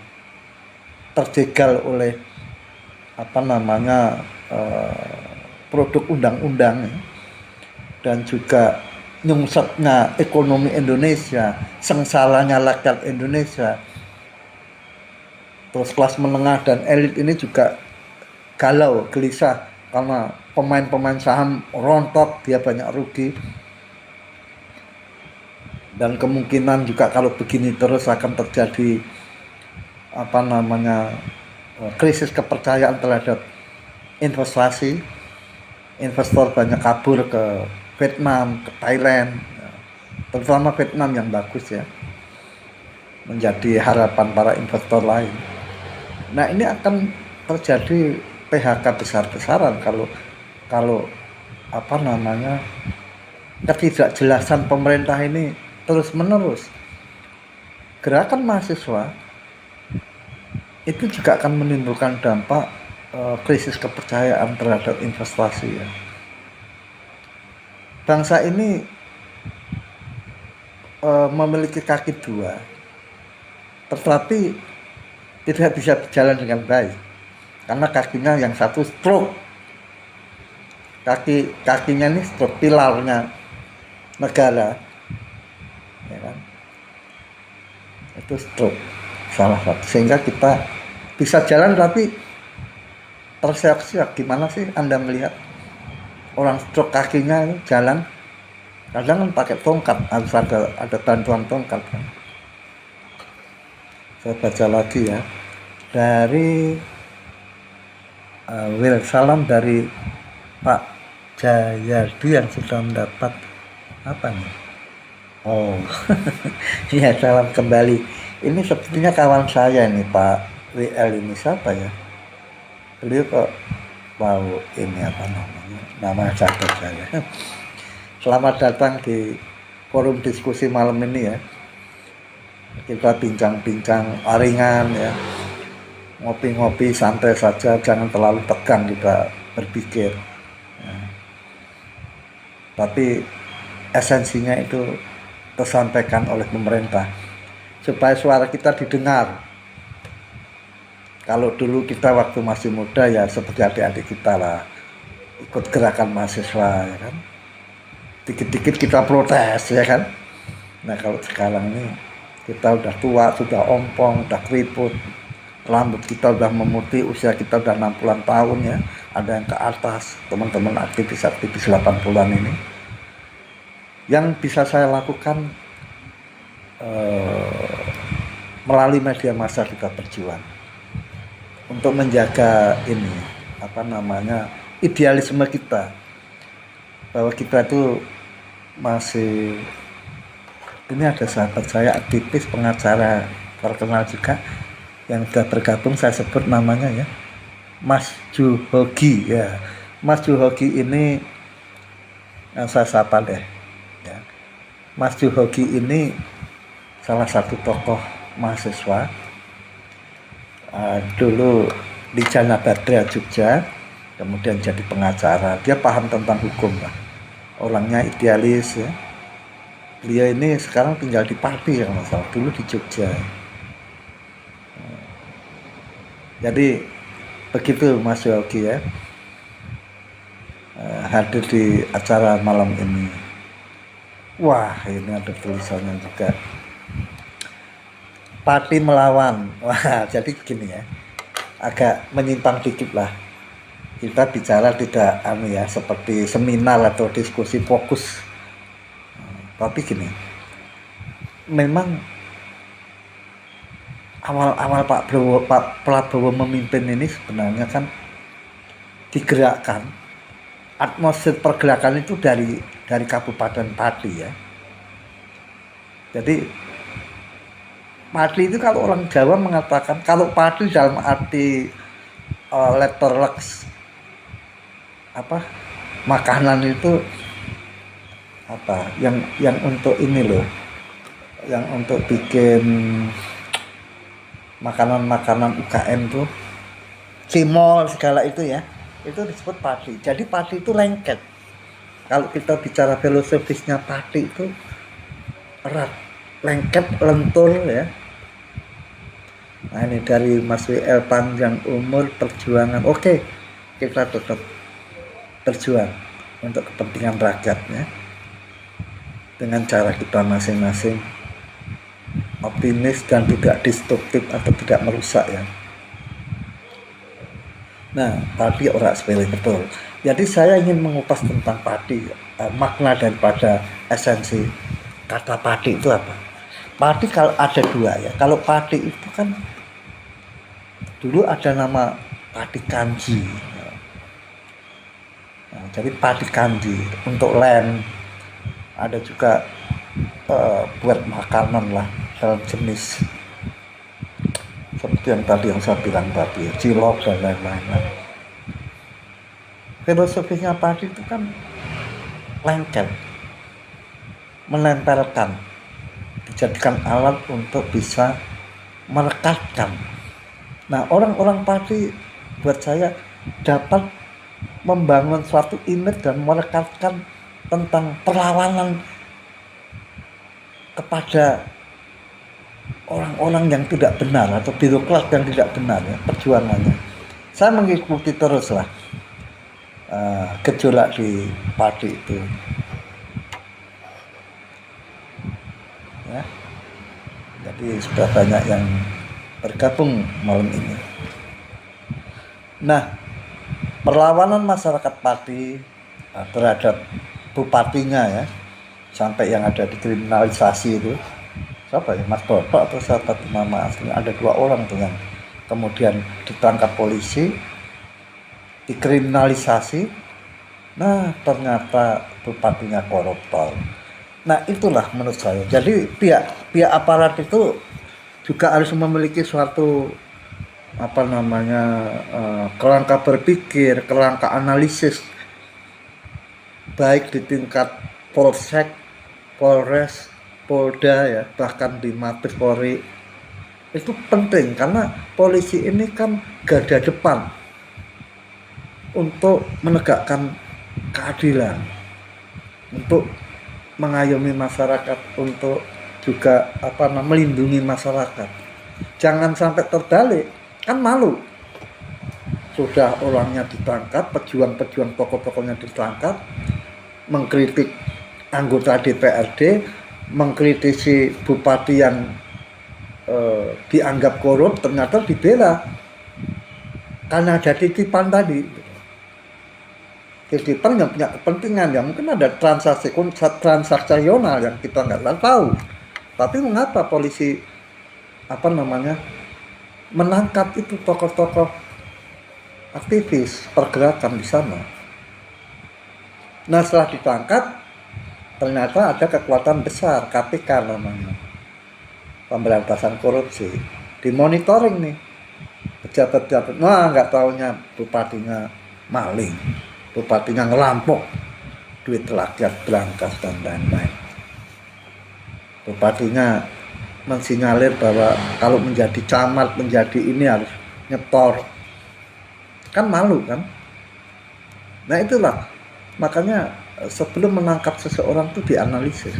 A: terjegal oleh produk undang-undang ya, dan juga nyungsepnya ekonomi Indonesia, sengsalanya rakyat Indonesia, terus kelas menengah dan elit ini juga galau, gelisah karena pemain-pemain saham rontok, dia banyak rugi, dan kemungkinan juga kalau begini terus akan terjadi krisis kepercayaan terhadap investasi. Investor banyak kabur ke Vietnam, ke Thailand, terutama Vietnam yang bagus ya, menjadi harapan para investor lain. Nah, ini akan terjadi PHK besar-besaran kalau ketidakjelasan pemerintah ini terus-menerus. Gerakan mahasiswa itu juga akan menimbulkan dampak krisis kepercayaan terhadap investasi ya. Bangsa ini memiliki kaki dua, tetapi tidak bisa berjalan dengan baik karena kakinya yang satu stroke, kakinya ini stroke, pilarnya negara ya kan? Itu stroke salah satu, sehingga kita bisa jalan tapi terseok-seok. Gimana sih Anda melihat orang stroke kakinya jalan? Kadang kan pakai tongkat, harus ada bantuan tongkat kan. Saya baca lagi ya, dari salam dari Pak Jayadi yang sudah mendapat apa nih? Oh, ya salam kembali. Ini sepertinya kawan saya nih Pak WL ini, siapa ya? Beliau kok mau ini nama sahabat saya. Selamat datang di forum diskusi malam ini ya. Kita bincang-bincang ringan ya, ngopi-ngopi santai saja, jangan terlalu tegang kita berpikir ya. Tapi esensinya itu tersampaikan oleh pemerintah supaya suara kita didengar. Kalau dulu kita waktu masih muda ya seperti adik-adik kita lah, ikut gerakan mahasiswa ya kan, dikit-dikit kita protes ya kan. Nah kalau sekarang ini kita udah tua, sudah ompong, udah keriput, rambut kita udah memutih, usia kita udah 60-an tahun ya, ada yang ke atas, teman-teman aktivis-aktivis 80-an ini. Yang bisa saya lakukan melalui media massa kita berjuang untuk menjaga ini idealisme kita, bahwa kita itu masih, ini ada sahabat saya aktivis pengacara terkenal juga yang sudah bergabung, saya sebut namanya ya, Mas Juhogi ya. Mas Juhogi ini yang saya sapa deh ya. Mas Juhogi ini salah satu tokoh mahasiswa dulu di Jana Badra Jogja, kemudian jadi pengacara. Dia paham tentang hukum lah, orangnya idealis ya. Beliau ini sekarang tinggal di Pati kalau nggak salah, dulu di Jogja. Jadi begitu Mas Yogi ya, hadir di acara malam ini. Wah, ini ada tulisannya juga, Pati melawan. Wah, jadi gini ya, agak menyimpang dikit lah. Kita bicara tidak seperti seminar atau diskusi fokus. Tapi gini, memang awal-awal Pak Prabowo memimpin ini sebenarnya kan digerakkan, atmosfer pergerakan itu dari Kabupaten Pati ya. Jadi Pati itu kalau orang Jawa mengatakan, kalau Pati dalam arti letterlux makanan itu yang untuk ini loh, yang untuk bikin makanan UKM tuh, cimol segala itu ya, itu disebut Pati. Jadi Pati itu lengket. Kalau kita bicara filosofisnya Pati itu erat, lengket, lentur ya. Nah ini dari Mas WL, panjang umur perjuangan. Oke, kita tetap berjuang untuk kepentingan rakyatnya dengan cara kita masing-masing, optimis dan tidak destruktif atau tidak merusak ya. Nah, padi ora sepele betul. Jadi saya ingin mengupas tentang padi, makna daripada esensi kata padi itu apa. Padi kalau ada dua ya. Kalau padi itu kan dulu ada nama padi kanji. Nah, jadi padi kanji untuk lem, ada juga buat makanan lah dalam jenis seperti yang tadi yang saya bilang tadi, cilok dan lain-lain. Filosofinya padi itu kan lengket, menempelkan, dijadikan alat untuk bisa merekatkan. Nah, orang-orang padi buat saya dapat membangun suatu image dan merekatkan tentang perlawanan kepada orang-orang yang tidak benar atau birokrat yang tidak benar ya, perjuangannya. Saya mengikuti terus lah gejolak di padi itu ya. Jadi sudah banyak yang bergabung malam ini. Nah, perlawanan masyarakat padi terhadap bupatinya ya, sampai yang ada dikriminalisasi itu siapa ya, Mas Toto atau siapa nama aslinya, ada 2 orang tuh yang kemudian ditangkap polisi, dikriminalisasi. Nah, ternyata bupatinya koruptor. Nah, itulah menurut saya. Jadi pihak aparat itu juga harus memiliki suatu kerangka berpikir, kerangka analisis, baik di tingkat Polsek, Polres, Polda ya, bahkan di Mabes Polri. Itu penting karena polisi ini kan garda depan untuk menegakkan keadilan, untuk mengayomi masyarakat, untuk juga melindungi masyarakat. Jangan sampai terbalik, kan malu. Sudah orangnya ditangkap, pejuang-pejuang pokok-pokoknya ditangkap, mengkritik anggota DPRD, mengkritisi bupati yang dianggap korup, ternyata dibela karena ada titipan tadi. Titipan yang punya kepentingan ya, mungkin ada transaksional yang kita nggak tahu. Tapi mengapa polisi menangkap itu tokoh-tokoh aktivis pergerakan di sana? Nah, setelah ditangkap ternyata ada kekuatan besar, KPK namanya, pemberantasan korupsi, dimonitoring nih pejabat-pejabat. Nah, nggak taunya bupatinya maling, bupatinya ngelampok duit rakyat, berangkas dan lain-lain. Bupatinya mensinyalir bahwa kalau menjadi camat, menjadi ini harus nyetor, kan malu kan. Nah, itulah makanya sebelum menangkap seseorang itu dianalisis.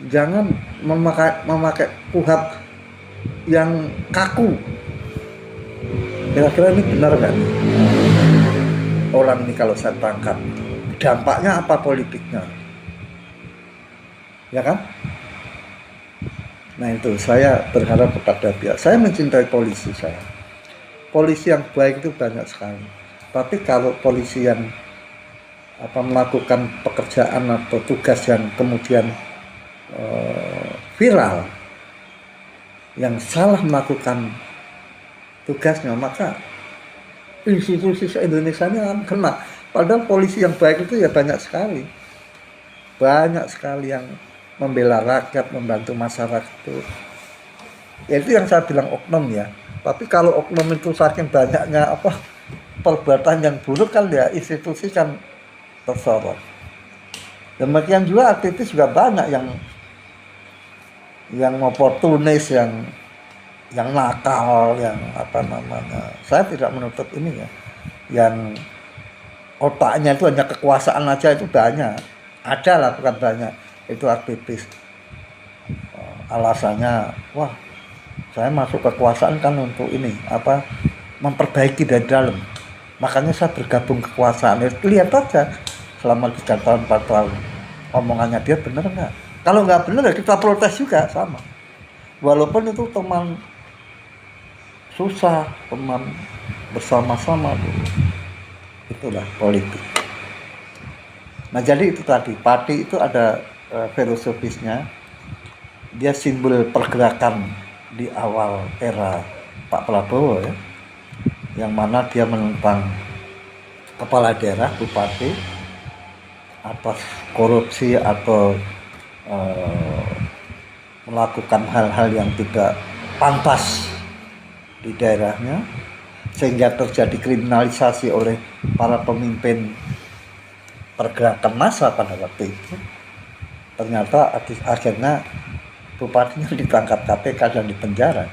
A: Jangan memakai kuhab yang kaku. Kira-kira ini benar kan? Orang ini kalau saya tangkap, dampaknya apa politiknya? Ya kan? Nah, itu saya berharap kepada pihak. Saya mencintai polisi saya. Polisi yang baik itu banyak sekali. Tapi kalau polisi yang melakukan pekerjaan atau tugas yang kemudian viral, yang salah melakukan tugasnya, maka institusi Indonesia ini akan kena. Padahal polisi yang baik itu ya banyak sekali yang membela rakyat, membantu masyarakat itu. Ya, itu yang saya bilang oknum ya. Tapi kalau oknum itu saking banyaknya perbuatan yang buruk kan ya, institusi kan tersorot. Demikian juga aktivis juga banyak yang oportunis, yang nakal, yang saya tidak menutup ini ya, yang otaknya itu hanya kekuasaan aja, itu banyak, ada lah, bukan banyak, itu aktivis. Alasannya Saya masuk kekuasaan kan untuk ini memperbaiki dari dalam. Makanya saya bergabung kekuasaan. Lihat aja selama 3 tahun 4 tahun omongannya dia benar nggak? Kalau nggak benar ya kita protes juga sama. Walaupun itu teman susah, teman bersama-sama dulu. Itulah politik. Nah jadi itu tadi, parti itu ada filosofisnya. Dia simbol pergerakan di awal era Pak Prabowo ya, yang mana dia menentang kepala daerah, bupati atas korupsi atau melakukan hal-hal yang tidak pantas di daerahnya, sehingga terjadi kriminalisasi oleh para pemimpin pergerakan massa pada waktu itu. Ternyata akhirnya bupatinya ditangkap KPK dan dipenjara.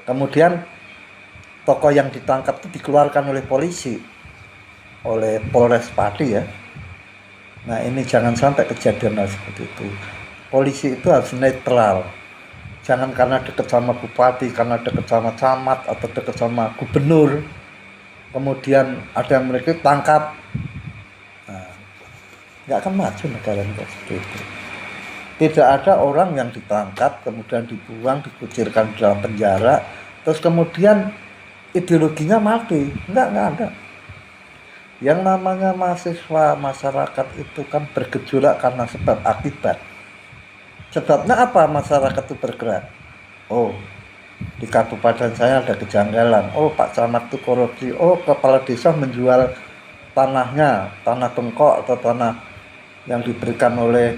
A: Kemudian tokoh yang ditangkap itu dikeluarkan oleh polisi, oleh Polres Pati ya. Nah ini jangan sampai kejadian seperti itu. Polisi itu harus netral. Jangan karena dekat sama bupati, karena dekat sama camat atau dekat sama gubernur, kemudian ada yang mereka tangkap. Nah, nggak akan maju negara seperti itu. Tidak ada orang yang ditangkap, kemudian dibuang, dikucirkan di dalam penjara, terus kemudian ideologinya mati. Enggak ada. Yang namanya mahasiswa, masyarakat itu kan bergejolak karena sebab akibat. Sebabnya apa masyarakat itu bergerak? Oh, di kabupaten saya ada kejanggalan. Oh, Pak Camat itu korupsi. Oh, kepala desa menjual tanahnya, tanah bengkok atau tanah yang diberikan oleh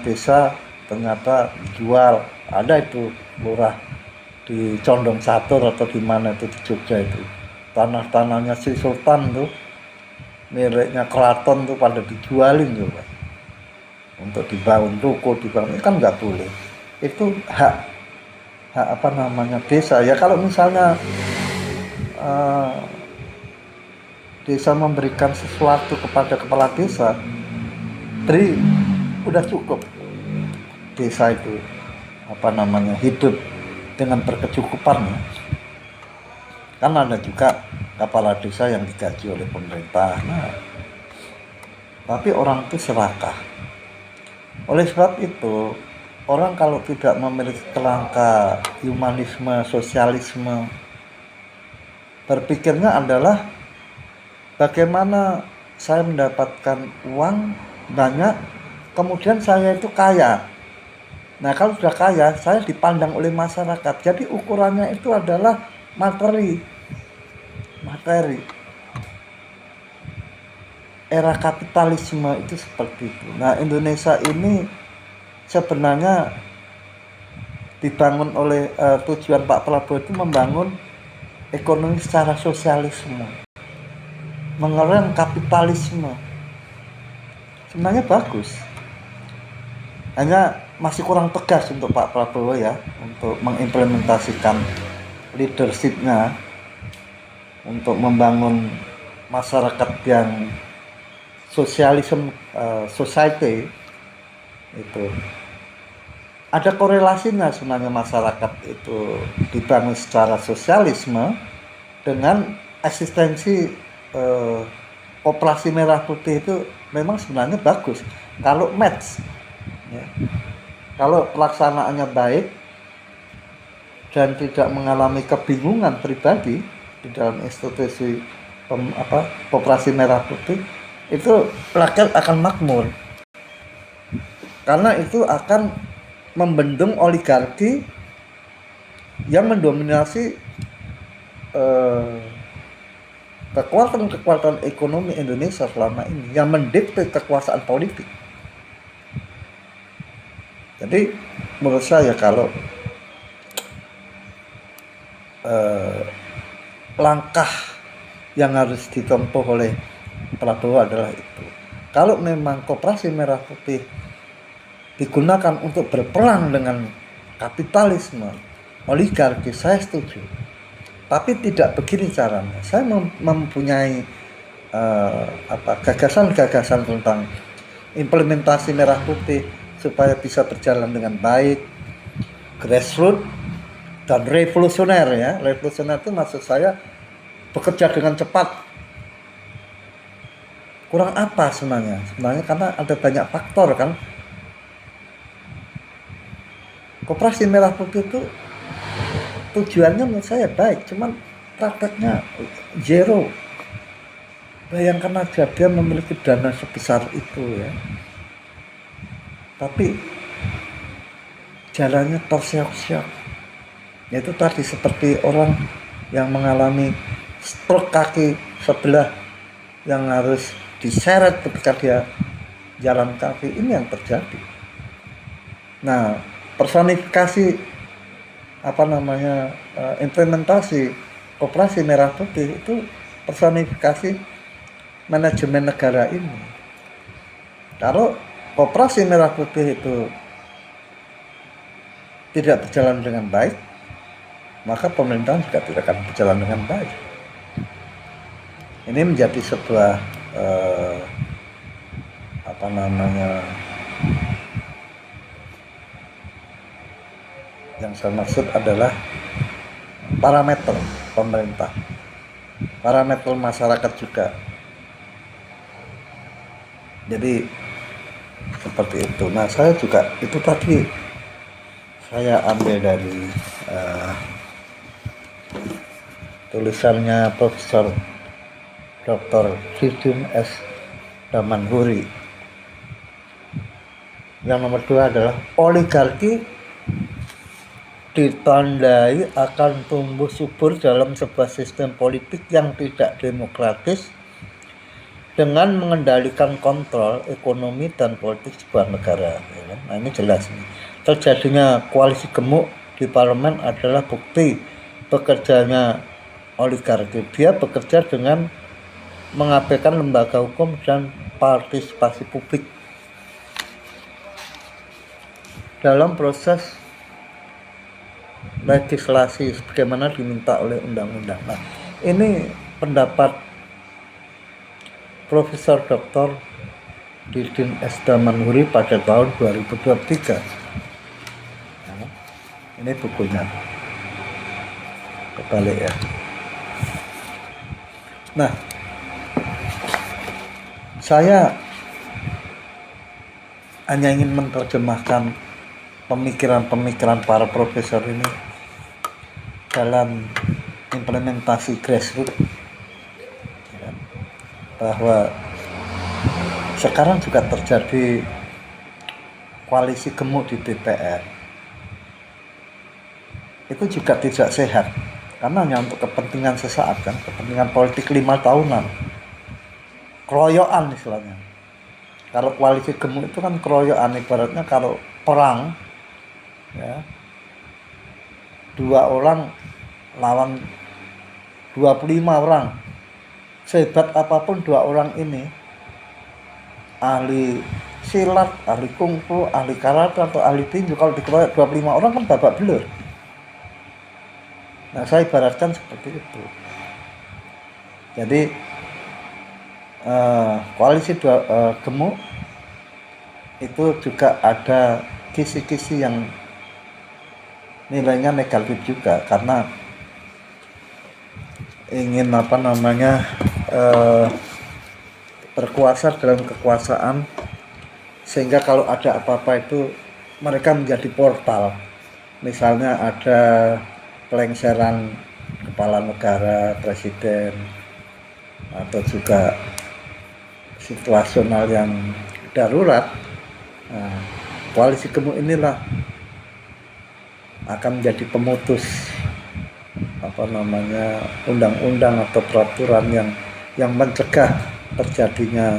A: desa ternyata dijual. Ada itu lurah di Condong Catur atau di mana itu di Jogja itu. Tanah-tanahnya si Sultan tuh miliknya keraton tuh pada dijualin juga. Untuk dibangun ruko, dibangun kan nggak boleh. Itu hak desa ya. Kalau misalnya desa memberikan sesuatu kepada kepala desa, udah cukup desa itu hidup dengan berkecukupannya. Kan ada juga kepala desa yang digaji oleh pemerintah. Nah, tapi orang itu serakah. Oleh sebab itu, orang kalau tidak memiliki kerangka humanisme, sosialisme, berpikirnya adalah bagaimana saya mendapatkan uang banyak, kemudian saya itu kaya. Nah kalau sudah kaya, saya dipandang oleh masyarakat. Jadi ukurannya itu adalah materi. Era kapitalisme itu seperti itu. Nah Indonesia ini sebenarnya dibangun oleh tujuan Pak Prabowo itu membangun ekonomi secara sosialisme, mengerem kapitalisme. Sebenarnya bagus, hanya masih kurang tegas untuk Pak Prabowo ya, untuk mengimplementasikan leadership-nya, untuk membangun masyarakat yang sosialisme society itu. Ada korelasinya sebenarnya masyarakat itu dibangun secara sosialisme dengan eksistensi Koperasi Merah Putih itu memang sebenarnya bagus kalau match ya. Kalau pelaksanaannya baik dan tidak mengalami kebingungan pribadi di dalam institusi Koperasi Merah Putih, itu rakyat akan makmur, karena itu akan membendung oligarki yang mendominasi kekuatan ekonomi Indonesia selama ini, yang mendikte kekuasaan politik. Jadi menurut saya kalau langkah yang harus ditempuh oleh Prabowo adalah itu. Kalau memang Koperasi Merah Putih digunakan untuk berperang dengan kapitalisme, oligarki, saya setuju. Tapi tidak begini caranya. Saya mempunyai gagasan-gagasan tentang implementasi Merah Putih supaya bisa berjalan dengan baik. grassroots dan revolusioner ya. Revolusioner itu maksud saya bekerja dengan cepat. Kurang apa sebenarnya? Sebenarnya karena ada banyak faktor kan. Koperasi Merah Putih itu tujuannya menurut saya baik, cuman prakteknya zero. Bayangkan aja dia memiliki dana sebesar itu ya, tapi jalannya terseok-seok. Itu tadi seperti orang yang mengalami stroke kaki sebelah yang harus diseret ketika dia jalan kaki. Ini yang terjadi. Nah, personifikasi implementasi Koperasi Merah Putih itu personifikasi manajemen negara ini. Kalau Koperasi Merah Putih itu tidak berjalan dengan baik, maka pemerintahan juga tidak akan berjalan dengan baik. Ini menjadi sebuah yang saya maksud adalah parameter pemerintah, parameter masyarakat juga. Jadi seperti itu. Nah, saya juga itu tadi saya ambil dari tulisannya Profesor Dr. Didin S. Damanhuri. Yang nomor 2 adalah oligarki ditandai akan tumbuh subur dalam sebuah sistem politik yang tidak demokratis dengan mengendalikan kontrol ekonomi dan politik sebuah negara. Nah, ini jelas nih. Terjadinya koalisi gemuk di parlemen adalah bukti bekerjanya oligarki. Dia bekerja dengan mengabaikan lembaga hukum dan partisipasi publik dalam proses legislasi sebagaimana diminta oleh undang-undang. Nah, ini pendapat Profesor Dr. Didin S. Damanhuri pada tahun 2023. Nah, ini bukunya. Kebalik ya. Nah, saya hanya ingin menerjemahkan pemikiran-pemikiran para profesor ini dalam implementasi grassroots, bahwa sekarang juga terjadi koalisi gemuk di DPR. Itu juga tidak sehat, karena hanya untuk kepentingan sesaat kan, kepentingan politik 5 tahunan, keroyokan istilahnya. Kalau koalisi gemuk itu kan keroyokan, ibaratnya kalau perang ya, 2 orang lawan 25 orang. Sehebat apapun 2 orang ini, ahli silat, ahli kungfu, ahli karate atau ahli tinju, kalau dikeroyok 25 orang kan babak belur. Nah, saya ibaratkan seperti itu. Jadi koalisi gemuk itu juga ada kisi-kisi yang nilainya negatif juga, karena ingin berkuasa dalam kekuasaan, sehingga kalau ada apa-apa itu mereka menjadi portal. Misalnya ada pelengseran kepala negara, presiden, atau juga situasional yang darurat. Nah, koalisi gemuk inilah akan menjadi pemutus undang-undang atau peraturan yang mencegah terjadinya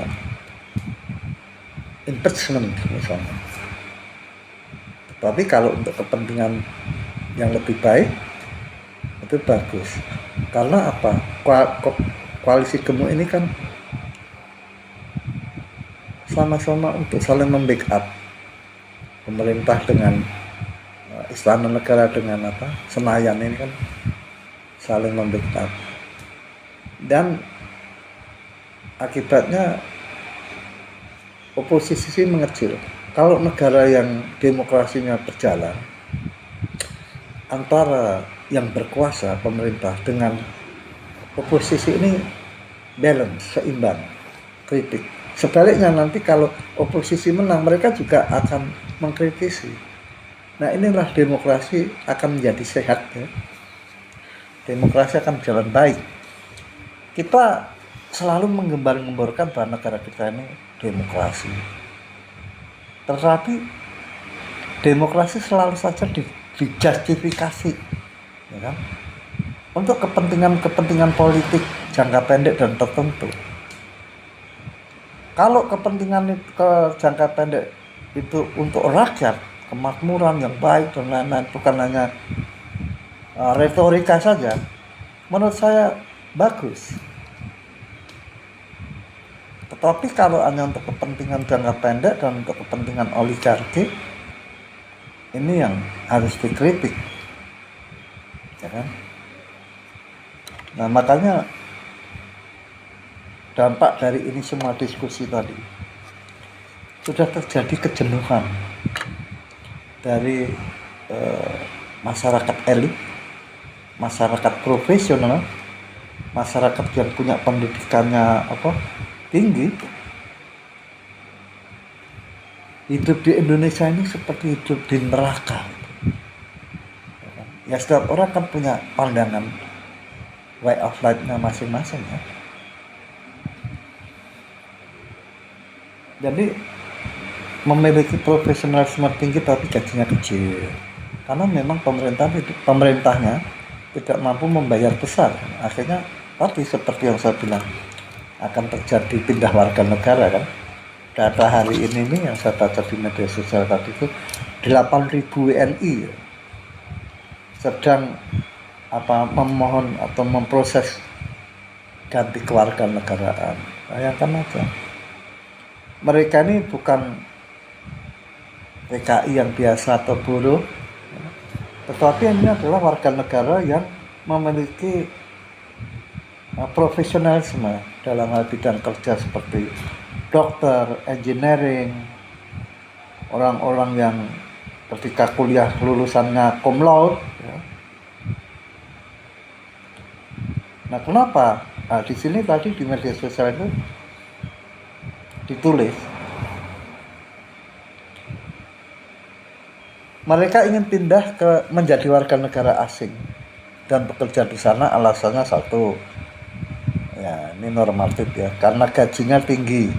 A: impeachment misalnya. Tapi kalau untuk kepentingan yang lebih baik itu bagus. Karena apa? Koalisi gemuk ini kan sama-sama untuk saling membackup pemerintah dengan Istana Negara dengan Senayan, ini kan saling membackup, dan akibatnya oposisi mengecil. Kalau negara yang demokrasinya berjalan, antara yang berkuasa pemerintah dengan oposisi ini balance, seimbang, kritik. Sebaliknya nanti kalau oposisi menang, mereka juga akan mengkritisi. Nah, inilah demokrasi akan menjadi sehat ya. Demokrasi akan berjalan baik. Kita selalu menggembar-gemborkan bahwa negara kita ini demokrasi. Tetapi demokrasi selalu saja dijustifikasi, ya kan? Untuk kepentingan politik jangka pendek dan tertentu. Kalau kepentingan ke jangka pendek itu untuk rakyat, kemakmuran yang baik dan lain-lain, bukan hanya retorika saja, menurut saya bagus. Tetapi kalau hanya untuk kepentingan jangka pendek dan untuk kepentingan oligarki, ini yang harus dikritik, ya kan? Nah, makanya dampak dari ini semua diskusi tadi, sudah terjadi kejenuhan dari masyarakat elit, masyarakat profesional, masyarakat yang punya pendidikannya tinggi. Hidup di Indonesia ini seperti hidup di neraka. Ya, setiap orang kan punya pandangan way of life-nya masing-masing ya. Jadi memiliki profesionalisme tinggi tapi gajinya kecil, karena memang pemerintahnya tidak mampu membayar besar. Akhirnya tadi seperti yang saya bilang, akan terjadi pindah warga negara kan. Data hari ini nih yang saya baca di media sosial tadi itu 8.000 WNI sedang memohon atau memproses ganti kewarganegaraan. Bayangkan aja, mereka ini bukan PKI yang biasa atau buruh, tetapi ini adalah warga negara yang memiliki profesionalisme dalam hal bidang kerja seperti dokter, engineering, orang-orang yang ketika kuliah lulusannya cum laude ya. Nah, kenapa? Nah, di sini tadi di media sosial itu ditulis mereka ingin pindah menjadi warga negara asing dan bekerja di sana. Alasannya satu, ya ini normatif ya, karena gajinya tinggi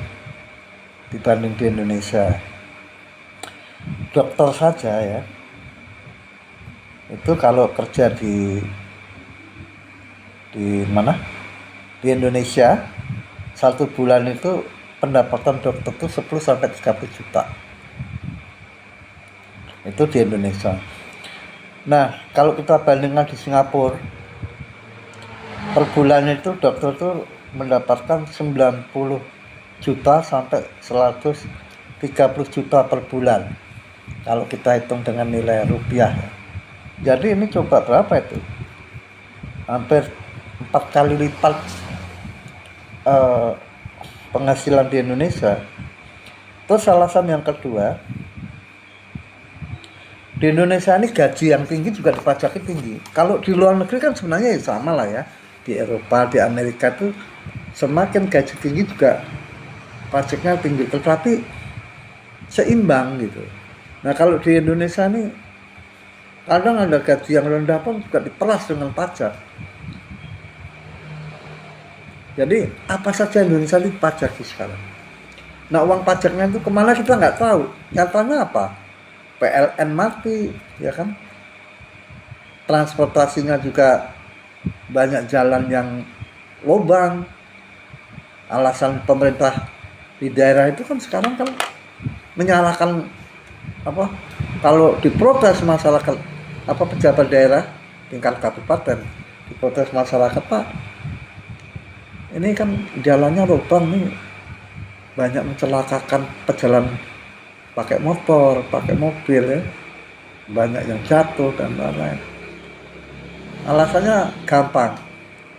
A: dibanding di Indonesia. Dokter saja ya, itu kalau kerja di mana, di Indonesia, 1 bulan itu pendapatan dokter itu 10-30 juta. Itu di Indonesia. Nah, kalau kita bandingkan di Singapura, per bulan itu dokter itu mendapatkan 90 juta sampai 130 juta per bulan. Kalau kita hitung dengan nilai rupiah. Jadi ini coba berapa itu? Hampir 4 kali lipat penghasilan di Indonesia. Terus alasan yang kedua, di Indonesia ini gaji yang tinggi juga dipajaki tinggi. Kalau di luar negeri kan sebenarnya ya sama lah ya. Di Eropa, di Amerika tuh semakin gaji tinggi juga pajaknya tinggi, tetapi seimbang gitu. Nah, kalau di Indonesia ini kadang ada gaji yang rendah pun juga diperas dengan pajak. Jadi apa saja Indonesia dipajaki sekarang. Nah, uang pajaknya itu kemana kita nggak tahu. Nyatanya apa? PLN mati, ya kan? Transportasinya juga banyak jalan yang lubang. Alasan pemerintah di daerah itu kan sekarang kan menyalahkan kalau diprotes masyarakat pejabat daerah tingkat kabupaten, diprotes masyarakat, Pak, ini kan jalannya lubang nih, banyak mencelakakan pejalan pakai motor, pakai mobil ya, banyak yang jatuh dan lain-lain. Alasannya gampang,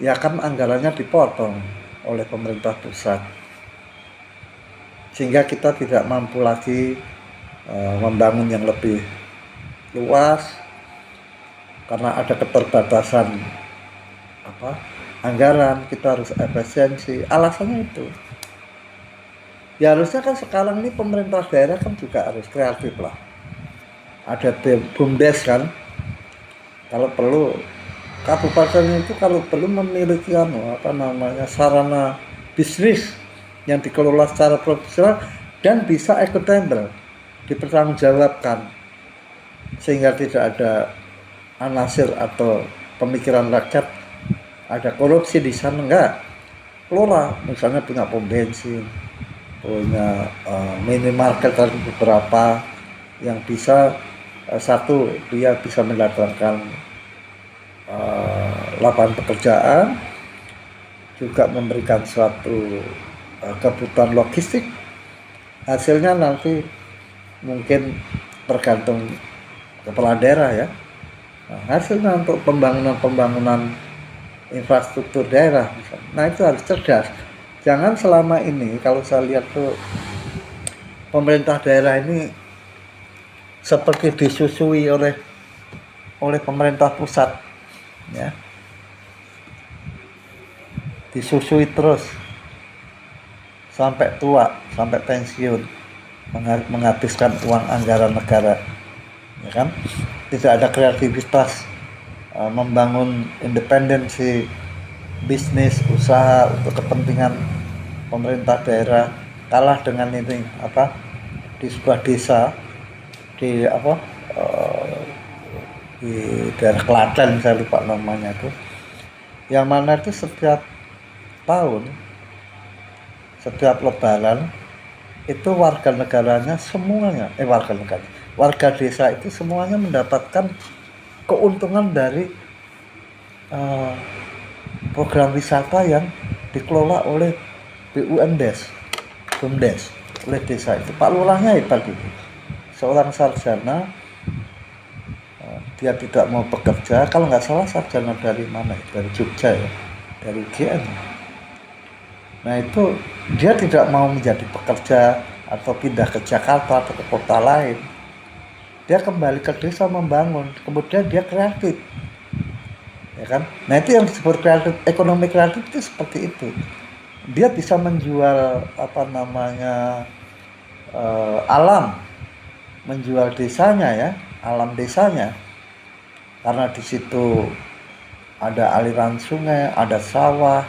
A: ya kan anggarannya dipotong oleh pemerintah pusat, sehingga kita tidak mampu lagi membangun yang lebih luas, karena ada keterbatasan apa anggaran, kita harus efisiensi. Alasannya itu. Ya harusnya kan sekarang ini pemerintah daerah kan juga harus kreatif lah. Ada BUMDes kan, kalau perlu kabupaten itu kalau perlu memiliki sarana bisnis yang dikelola secara profesional dan bisa akuntabel, dipertanggungjawabkan, sehingga tidak ada anasir atau pemikiran rakyat ada korupsi di sana. Enggak, kelola misalnya punya pom bensin, punya minimarket dan beberapa yang bisa satu dia bisa mendatangkan lapangan pekerjaan, juga memberikan suatu kebutuhan logistik. Hasilnya nanti mungkin tergantung kepala daerah ya. Nah, hasilnya untuk pembangunan infrastruktur daerah misalnya. Nah itu harus cerdas. Jangan selama ini kalau saya lihat tuh pemerintah daerah ini seperti disusui oleh pemerintah pusat ya, disusui terus sampai tua, sampai pensiun, menghabiskan uang anggaran negara ya kan, tidak ada kreativitas membangun independensi bisnis usaha untuk kepentingan pemerintah daerah. Kalah dengan ini di sebuah desa di di daerah Klaten, saya lupa namanya itu, yang mana itu setiap tahun, setiap lebaran itu warga desa itu semuanya mendapatkan keuntungan dari program wisata yang dikelola oleh BUMDes, oleh desa itu. Pak Lurahnya hebat itu, seorang sarjana, dia tidak mau bekerja, kalau nggak salah sarjana dari mana, dari Jogja ya, dari UGM. Nah itu dia tidak mau menjadi pekerja atau pindah ke Jakarta atau ke kota lain, dia kembali ke desa membangun, kemudian dia kreatif ya kan. Nah itu yang disebut kreatif, ekonomi kreatif itu seperti itu. Dia bisa menjual alam, menjual desanya ya, alam desanya, karena di situ ada aliran sungai, ada sawah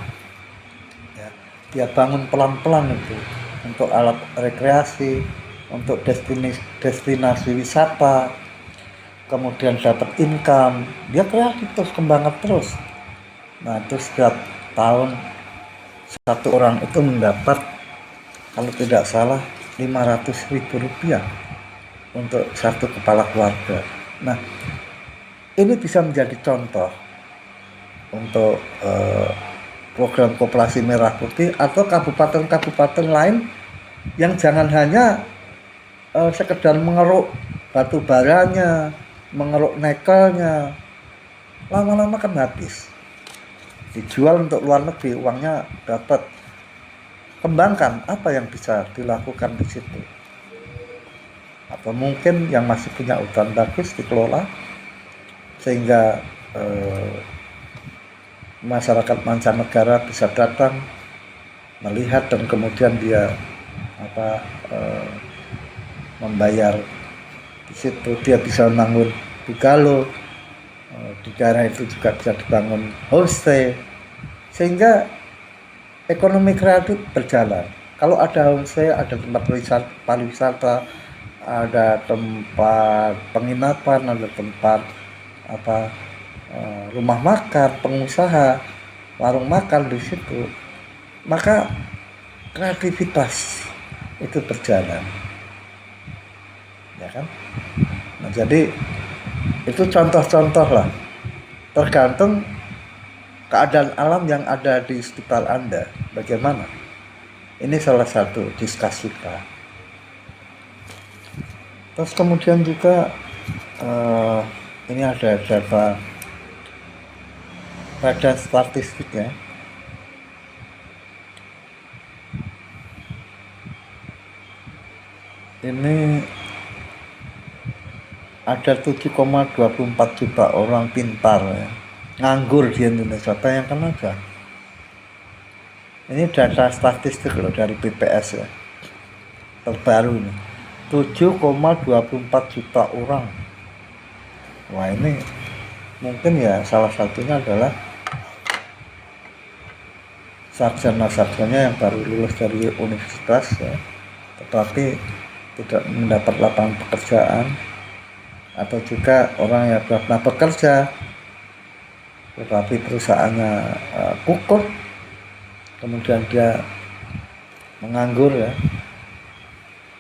A: ya. Dia bangun pelan-pelan itu untuk alat rekreasi, untuk destinasi wisata, kemudian dapat income, dia kreatif terus, kembangkan terus. Nah itu setiap tahun satu orang itu mendapat kalau tidak salah 500.000 rupiah untuk satu kepala keluarga. Nah ini bisa menjadi contoh untuk program koperasi merah putih atau kabupaten-kabupaten lain yang jangan hanya sekedar mengeruk batu baranya, mengeruk nikelnya, lama-lama kan habis, dijual untuk luar negeri, uangnya dapat. Kembangkan apa yang bisa dilakukan di situ, atau mungkin yang masih punya hutan bagus dikelola sehingga masyarakat mancanegara bisa datang melihat dan kemudian dia membayar di situ. Dia bisa membangun bungalow di daerah itu, juga bisa dibangun homestay, sehingga ekonomi kreatif berjalan. Kalau ada homestay, ada tempat pariwisata, ada tempat penginapan, ada tempat rumah makan, pengusaha, warung makan di situ, maka kreativitas itu berjalan ya kan. Nah jadi itu contoh-contoh lah, tergantung keadaan alam yang ada di sekitar Anda bagaimana. Ini salah satu diskusi kita. Terus kemudian juga ini ada data pada statistik ya. Ini ada 7,24 juta orang pintar ya, nganggur di Indonesia. Bayangkan aja. Ini data statistik loh dari BPS ya, terbaru ini. 7,24 juta orang. Wah, ini mungkin ya salah satunya adalah sarjana-sarjana yang baru lulus dari universitas ya, tetapi tidak mendapat lapangan pekerjaan, atau juga orang yang sudah pernah bekerja tetapi perusahaannya kukuh, kemudian dia menganggur ya.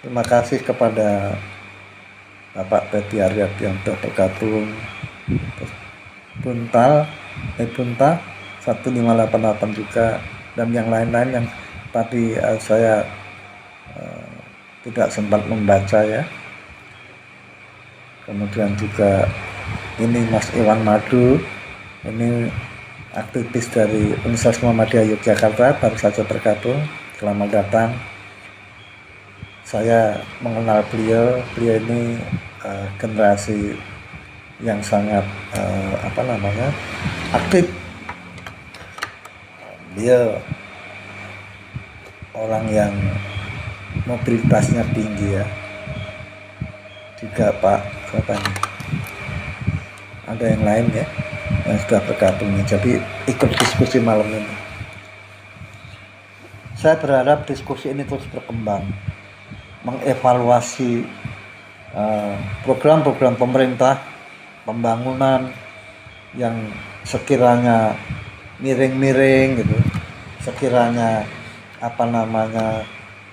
A: Terima kasih kepada Bapak Teddy Aryadi yang telah bergabung, Bunta 1588 juga, dan yang lain-lain yang tadi saya tidak sempat membaca ya. Kemudian juga ini Mas Iwan Madu, ini aktivis dari Universitas Muhammadiyah Yogyakarta, baru saja bergabung. Selamat datang. Saya mengenal beliau ini generasi yang sangat aktif. Beliau orang yang mobilitasnya tinggi ya. Juga Pak siapa nih? Ada yang lain ya yang sudah bergabung nih, jadi ikut diskusi malam ini. Saya berharap diskusi ini terus berkembang, mengevaluasi program-program pemerintah pembangunan yang sekiranya miring-miring gitu, sekiranya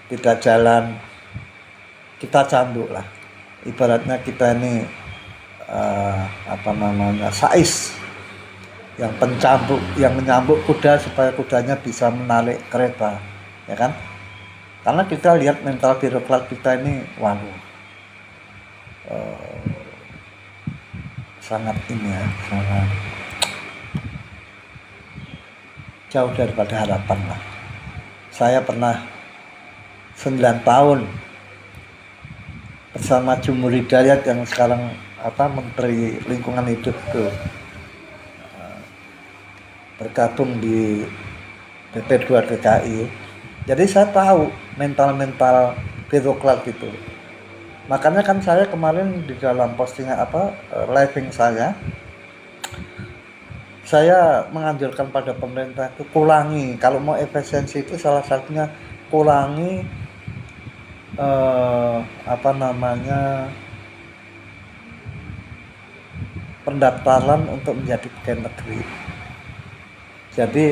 A: tidak jalan, kita cambuk lah. Ibaratnya kita ini sais yang pencambuk, yang menyambuk kuda supaya kudanya bisa menarik kereta, ya kan? Karena kita lihat mental birokrat kita ini, sangat jauh daripada harapan lah. Saya pernah 9 tahun bersama Jumur Hidayat yang sekarang Menteri Lingkungan Hidup itu, bergabung di BP2 DKI. Jadi saya tahu mental birokrat itu. Makanya kan saya kemarin di dalam postingan living saya menganjurkan pada pemerintah itu kurangi, kalau mau efisiensi itu salah satunya kurangi pendaftaran untuk menjadi pegawai negeri. Jadi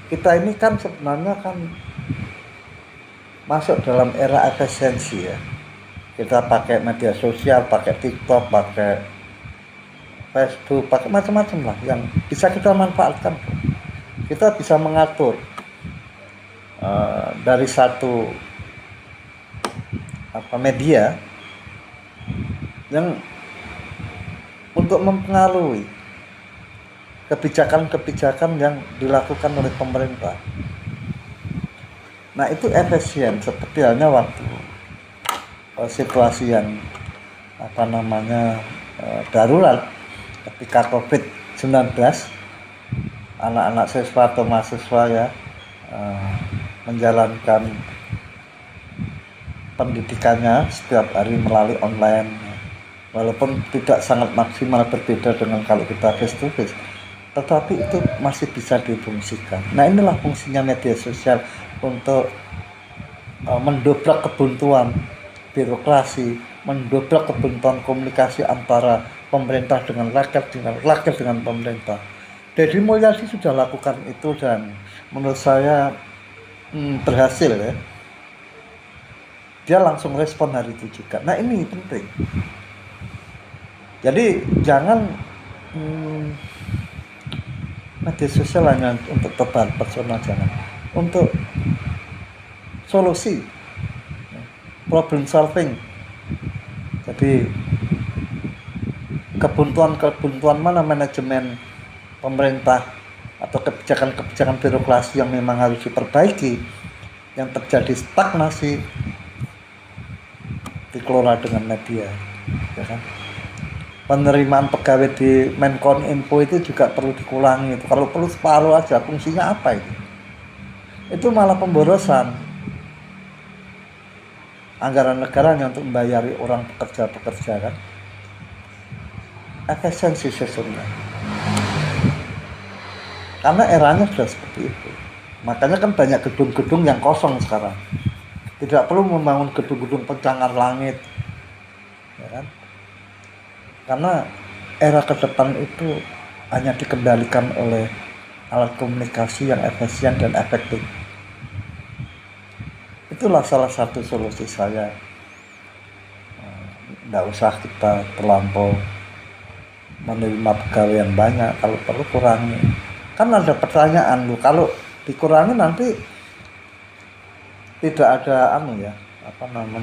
A: kita ini kan sebenarnya kan masuk dalam era efisiensi ya. Kita pakai media sosial, pakai TikTok, pakai Facebook, pakai macam-macam lah yang bisa kita manfaatkan. Kita bisa mengatur dari satu media yang untuk mempengaruhi kebijakan-kebijakan yang dilakukan oleh pemerintah. Nah, itu efisien, seperti halnya waktu situasi yang darurat ketika COVID-19, anak-anak siswa atau mahasiswa ya menjalankan pendidikannya setiap hari melalui online, walaupun tidak sangat maksimal berbeda dengan kalau kita face to face, tetapi itu masih bisa difungsikan. Nah, inilah fungsinya media sosial untuk mendobrak kebuntuan birokrasi, mendobrak kebuntuan komunikasi antara pemerintah dengan rakyat, dengan pemerintah. Deddy Mulyadi sudah lakukan itu dan menurut saya berhasil ya. Dia langsung respon hari itu juga. Nah, ini penting. Jadi jangan media sosial hanya untuk tebar pesona, jangan. Untuk solusi, problem solving. Jadi kebuntuan mana manajemen pemerintah atau kebijakan-kebijakan birokrasi yang memang harus diperbaiki, yang terjadi stagnasi, dikelola dengan media. ya kan? Penerimaan pegawai di Menkominfo itu juga perlu dikurangi itu. Kalau perlu separuh aja, fungsinya apa itu? Itu malah pemborosan anggaran negaranya untuk membayari orang pekerja kan. Efisiensi sesungguhnya. Karena eranya sudah seperti itu. Makanya kan banyak gedung-gedung yang kosong sekarang. Tidak perlu membangun gedung-gedung pencangar langit, ya kan? Karena era ke depan itu hanya dikendalikan oleh alat komunikasi yang efisien dan efektif. Itulah salah satu solusi saya. Tidak usah kita terlampau menerima pegawai yang banyak, kalau perlu kurangi. Kan ada pertanyaan, kalau dikurangi nanti tidak ada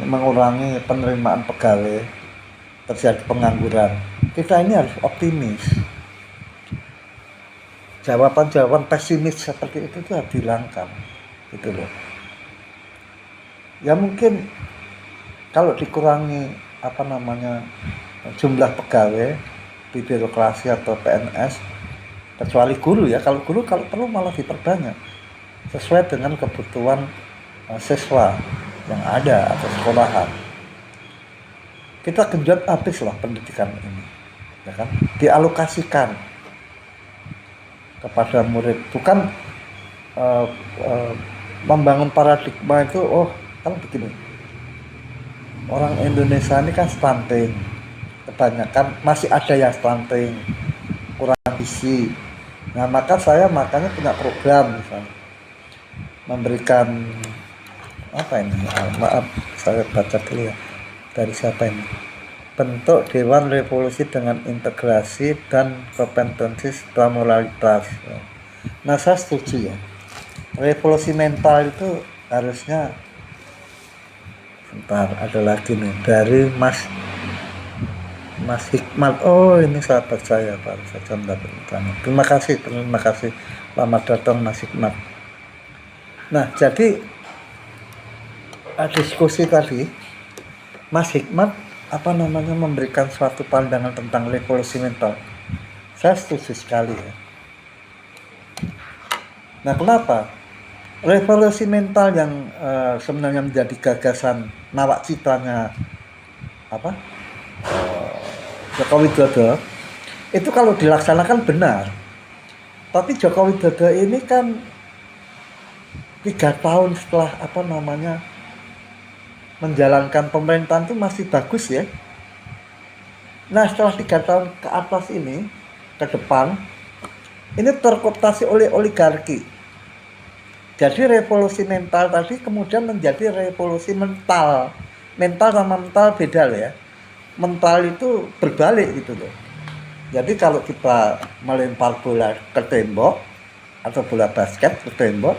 A: mengurangi penerimaan pegawai, terjadi pengangguran. Kita ini harus optimis. Jawaban-jawaban pesimis seperti itu harus dihilangkan, gitu loh. Ya mungkin kalau dikurangi jumlah pegawai di birokrasi atau PNS, kecuali guru ya, kalau perlu malah diperbanyak sesuai dengan kebutuhan siswa yang ada atau sekolahan. Kita genjot habis lah pendidikan ini, ya kan? Dialokasikan kepada murid, bukan membangun paradigma itu. Kan begini, orang Indonesia ini kan stunting, kebanyakan masih ada yang stunting, kurang gizi. Nah makanya punya program misalnya memberikan maaf saya baca dulu ya, dari siapa ini, bentuk Dewan Revolusi dengan integrasi dan kompetensi moralitas. Nah saya setuju ya, revolusi mental itu harusnya, ada lagi nih dari Mas Hikmat. Ini sahabat saya baru saja mendapatkan. Terima kasih selamat datang Mas Hikmat. Nah jadi diskusi tadi Mas Hikmat memberikan suatu pandangan tentang revolusi mental. Saya setuju sekali ya. Nah kenapa revolusi mental yang sebenarnya menjadi gagasan nawacitanya Joko Widodo itu kalau dilaksanakan benar, tapi Joko Widodo ini kan 3 tahun setelah menjalankan pemerintahan itu masih bagus ya. Nah setelah 3 tahun ke atas ini, ke depan ini terkooptasi oleh oligarki. Jadi revolusi mental tadi kemudian menjadi revolusi mental. Mental sama mental beda loh ya. Mental itu berbalik gitu loh. Jadi kalau kita melempar bola ke tembok atau bola basket ke tembok,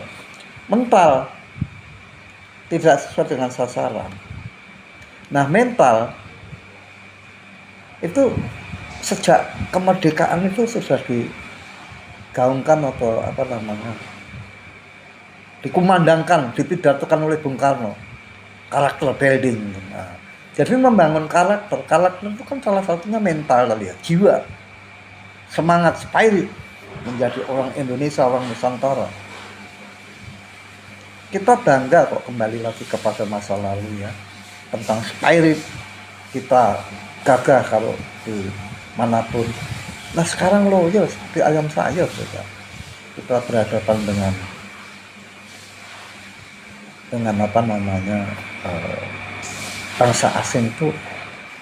A: mental tidak sesuai dengan sasaran. Nah mental itu sejak kemerdekaan itu sudah digaungkan atau dikumandangkan, dipidatokan oleh Bung Karno, karakter building. Nah, jadi membangun karakter itu kan salah satunya mental kali ya, jiwa, semangat, spirit menjadi orang Indonesia, orang Nusantara. Kita bangga kok kembali lagi kepada masa lalu ya, tentang spirit kita gagah kalau di manapun. Nah sekarang loyo seperti ayam sayur saja. Kita berhadapan dengan bangsa asing itu,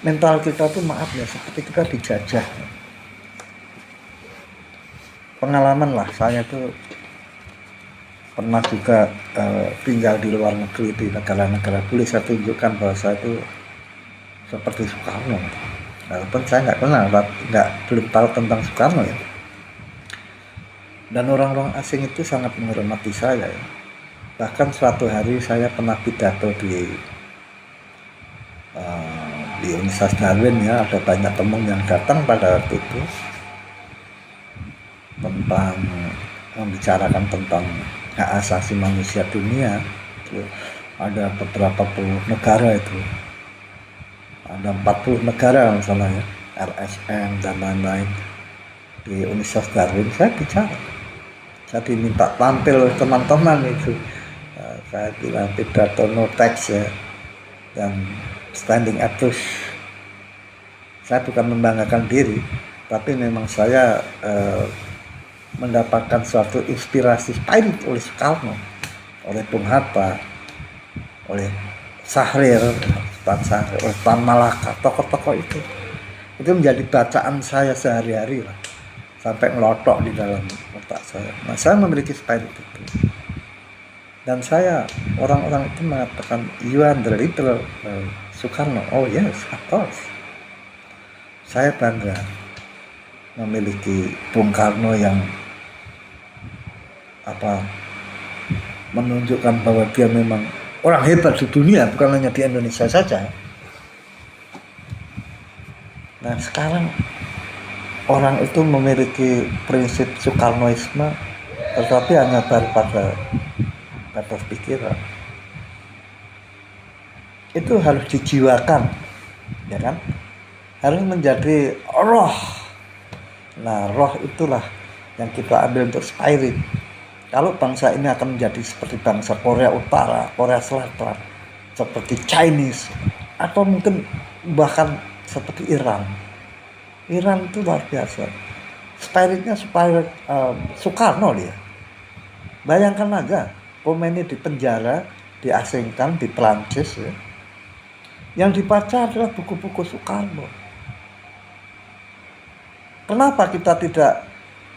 A: mental kita tuh maaf ya seperti kita dijajah. Pengalaman lah, saya tuh pernah juga tinggal di luar negeri, di negara-negara. Boleh saya tunjukkan bahwa saya itu seperti Soekarno, walaupun saya nggak kenal, belum tahu tentang Soekarno ya. Dan orang-orang asing itu sangat menghormati saya ya. Bahkan suatu hari saya pernah pidato di Universitas Darwin ya, ada banyak teman yang datang pada waktu itu tentang membicarakan tentang hak asasi manusia dunia. Ada beberapa puluh negara itu. ada 40 negara misalnya ya, RSM dan lain-lain di Universitas Darwin. Saya bicara, saya diminta tampil oleh teman-teman itu. Saya bilang pidato no text ya, dan standing applause. Saya bukan membanggakan diri, tapi memang saya mendapatkan suatu inspirasi spirit oleh Soekarno, oleh Bung Hatta, oleh Syahrir, oleh Tan Malaka, tokoh-tokoh itu menjadi bacaan saya sehari-hari lah, sampai ngelotok di dalam otak saya. Nah, saya memiliki spirit itu, dan orang-orang itu mengatakan you are the little Soekarno. Oh yes, of course. Saya bangga memiliki Bung Karno yang menunjukkan bahwa dia memang orang hebat di dunia, bukan hanya di Indonesia saja. Nah, sekarang orang itu memiliki prinsip Soekarnoisme, tetapi hanya pada pikiran. Itu harus dijiwakan, ya kan? Harus menjadi roh. Nah, roh itulah yang kita ambil untuk spirit. Kalau bangsa ini akan menjadi seperti bangsa Korea Utara, Korea Selatan, seperti Chinese, atau mungkin bahkan seperti Iran. Iran itu luar biasa. Spiritnya spirit Soekarno dia. Bayangkan aja, Khomeini di penjara, diasingkan di Prancis ya. Yang dibaca adalah buku-buku Soekarno. Kenapa kita tidak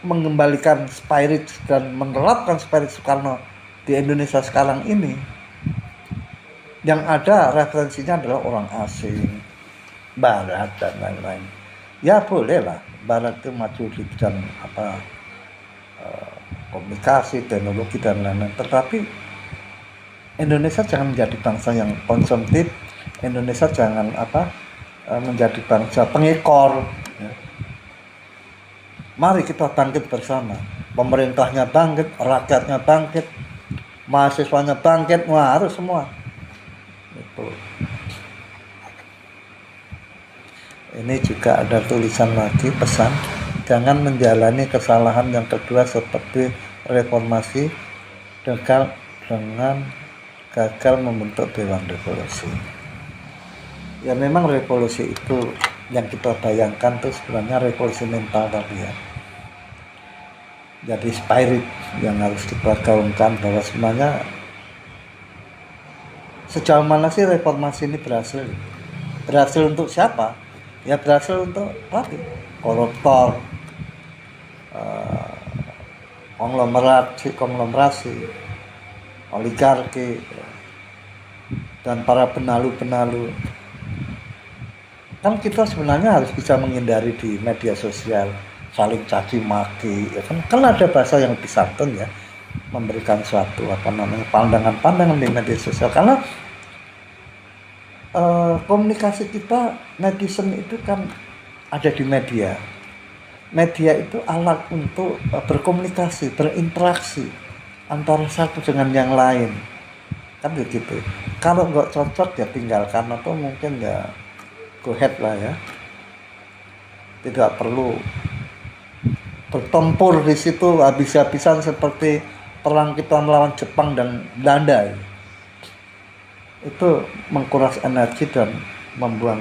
A: mengembalikan spirit dan menerapkan spirit Soekarno di Indonesia sekarang ini? Yang ada referensinya adalah orang asing, Barat dan lain-lain. Ya bolehlah, Barat itu maju di bidang komunikasi, teknologi dan lain-lain. Tetapi Indonesia jangan menjadi bangsa yang konsumtif. Indonesia jangan menjadi bangsa pengekor. Ya. Mari kita bangkit bersama. Pemerintahnya bangkit, rakyatnya bangkit, mahasiswanya bangkit, wah harus semua. Itu. Ini juga ada tulisan lagi, pesan, jangan menjalani kesalahan yang kedua seperti reformasi gagal membentuk Dewan Revolusi. Ya memang revolusi itu yang kita bayangkan tuh sebenarnya revolusi mental tadi ya. Jadi spirit yang harus kita gaungkan bahwa sebenarnya sejauh mana sih reformasi ini berhasil? Berhasil untuk siapa? Ya berhasil untuk koruptor, konglomerasi, oligarki, dan para penalu-penalu. Kan kita sebenarnya harus bisa menghindari di media sosial saling caci maki, ya kan ada bahasa yang lebih santun ya, memberikan suatu pandangan-pandangan di media sosial, karena komunikasi kita netizen itu kan ada di media. Media itu alat untuk berkomunikasi, berinteraksi antara satu dengan yang lain, kan begitu. Kalau nggak cocok ya tinggalkan, atau mungkin ya go ahead lah ya. Tidak perlu bertempur di situ habis-habisan seperti perang kita melawan Jepang dan Belanda. Itu mengkuras energi dan membuang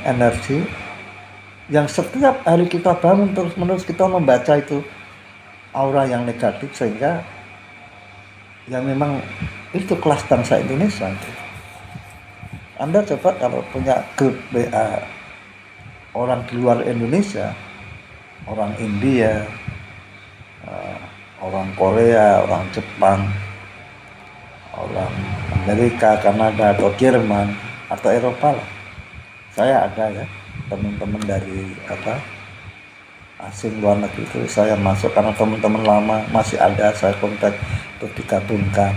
A: energi yang setiap hari kita bangun terus-menerus kita membaca itu aura yang negatif, sehingga ya memang itu kelas bangsa Indonesia itu. Anda coba kalau punya grup WA orang di luar Indonesia, orang India, orang Korea, orang Jepang, orang Amerika, Kanada, atau Jerman, atau Eropa lah. Saya ada ya teman-teman dari asing luar negeri itu saya masuk, karena teman-teman lama masih ada, saya kontak untuk digabungkan.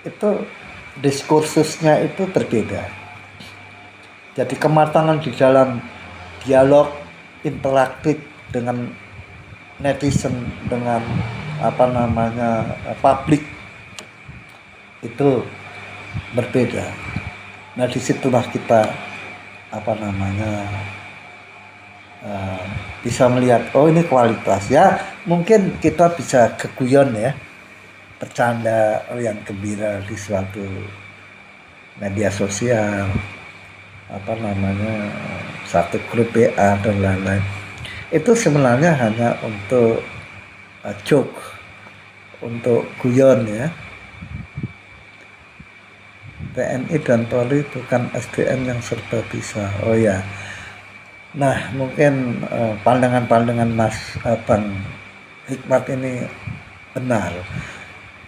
A: Itu diskursusnya itu berbeda. Jadi kematangan di dalam dialog interaktif dengan netizen, dengan publik itu berbeda. Nah disitulah kita apa namanya bisa melihat oh ini kualitas ya. Mungkin kita bisa keguyon ya, bercanda yang gembira di suatu media sosial, apa namanya satu grup WA dan lain-lain. Itu sebenarnya hanya untuk joke, untuk guyon ya. TNI dan Polri bukan SDM yang serba bisa. Oh ya. Nah, mungkin pandangan-pandangan Mas Bang Hikmat ini benar.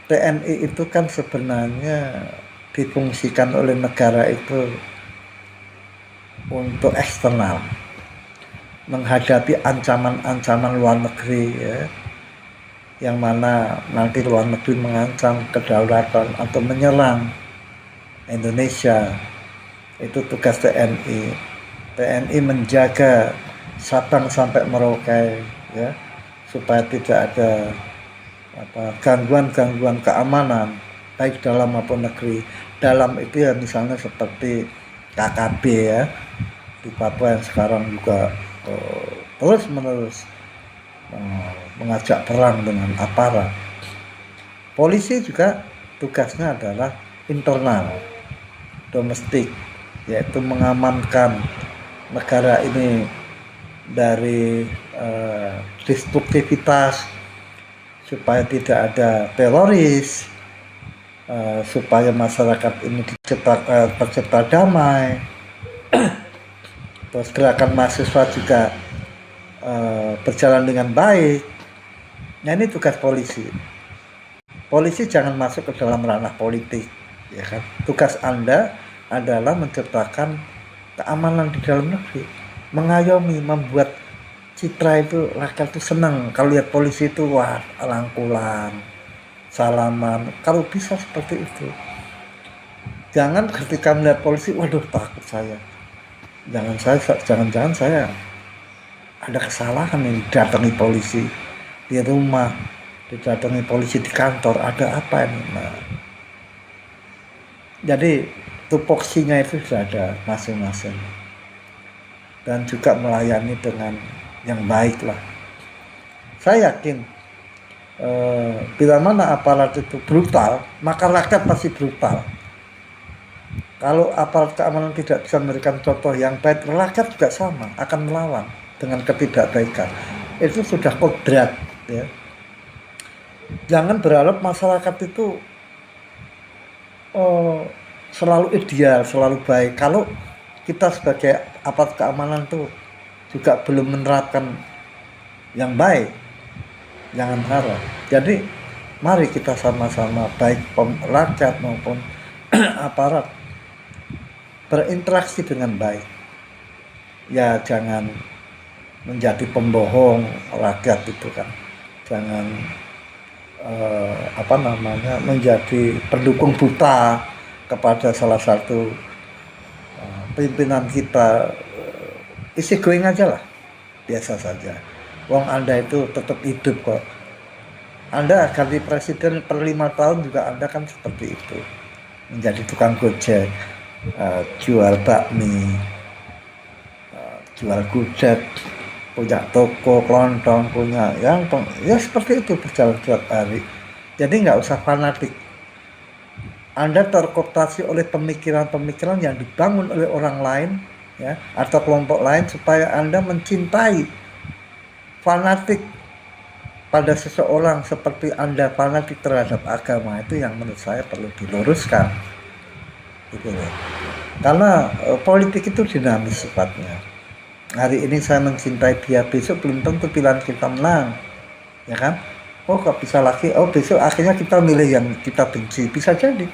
A: TNI itu kan sebenarnya difungsikan oleh negara itu untuk eksternal, menghadapi ancaman-ancaman luar negeri ya, yang mana nanti luar negeri mengancam kedaulatan atau menyerang Indonesia. Itu tugas TNI. TNI menjaga Sabang sampai Merauke ya, supaya tidak ada gangguan-gangguan keamanan baik dalam maupun negeri. Dalam itu ya misalnya seperti KKB ya di Papua yang sekarang juga terus menerus mengajak perang dengan aparat. Polisi juga tugasnya adalah internal, domestik, yaitu mengamankan negara ini dari destruktivitas, supaya tidak ada teroris, supaya masyarakat ini tercipta damai. Terus gerakan mahasiswa juga berjalan dengan baik. Nah ini tugas polisi. Polisi jangan masuk ke dalam ranah politik, ya kan? Tugas Anda adalah menciptakan keamanan di dalam negeri, mengayomi, membuat citra itu rakyat itu senang kalau lihat polisi itu wah rangkulan, salaman, kalau bisa seperti itu. Jangan ketika melihat polisi, waduh takut saya, jangan-jangan saya ada kesalahan ini, datangi polisi di rumah, didatangi polisi di kantor, ada apa ini? Nah, jadi tupoksinya itu sudah ada masing-masing, dan juga melayani dengan yang baik lah. Saya yakin bila mana aparat itu brutal, maka rakyat pasti brutal. Kalau aparat keamanan tidak bisa memberikan contoh yang baik, rakyat juga sama akan melawan dengan ketidakbaikan. Itu sudah kodrat ya. Jangan berharap masyarakat itu selalu ideal, selalu baik. Kalau kita sebagai aparat keamanan tuh juga belum menerapkan yang baik, jangan harap. Jadi mari kita sama-sama, baik rakyat maupun aparat, berinteraksi dengan baik. Ya jangan menjadi pembohong rakyat itu kan. Jangan menjadi pendukung buta kepada salah satu pimpinan kita. Isi going aja lah, biasa saja. Wong Anda itu tetap hidup kok. Anda ganti presiden per 5 tahun juga Anda kan seperti itu, menjadi tukang gojek, jual bakmi, jual gudeg, punya toko kelontong, punya ya seperti itu berjalan setiap hari. Jadi nggak usah fanatik. Anda terkooptasi oleh pemikiran-pemikiran yang dibangun oleh orang lain ya, atau kelompok lain, supaya Anda mencintai, fanatik pada seseorang seperti Anda fanatik terhadap agama. Itu yang menurut saya perlu diluruskan gitu ya. Karena politik itu dinamis sifatnya. Hari ini saya mencintai dia, besok belum tentu pilihan kita menang, ya kan? Oh kok bisa lagi, besok akhirnya kita milih yang kita benci, bisa jadi.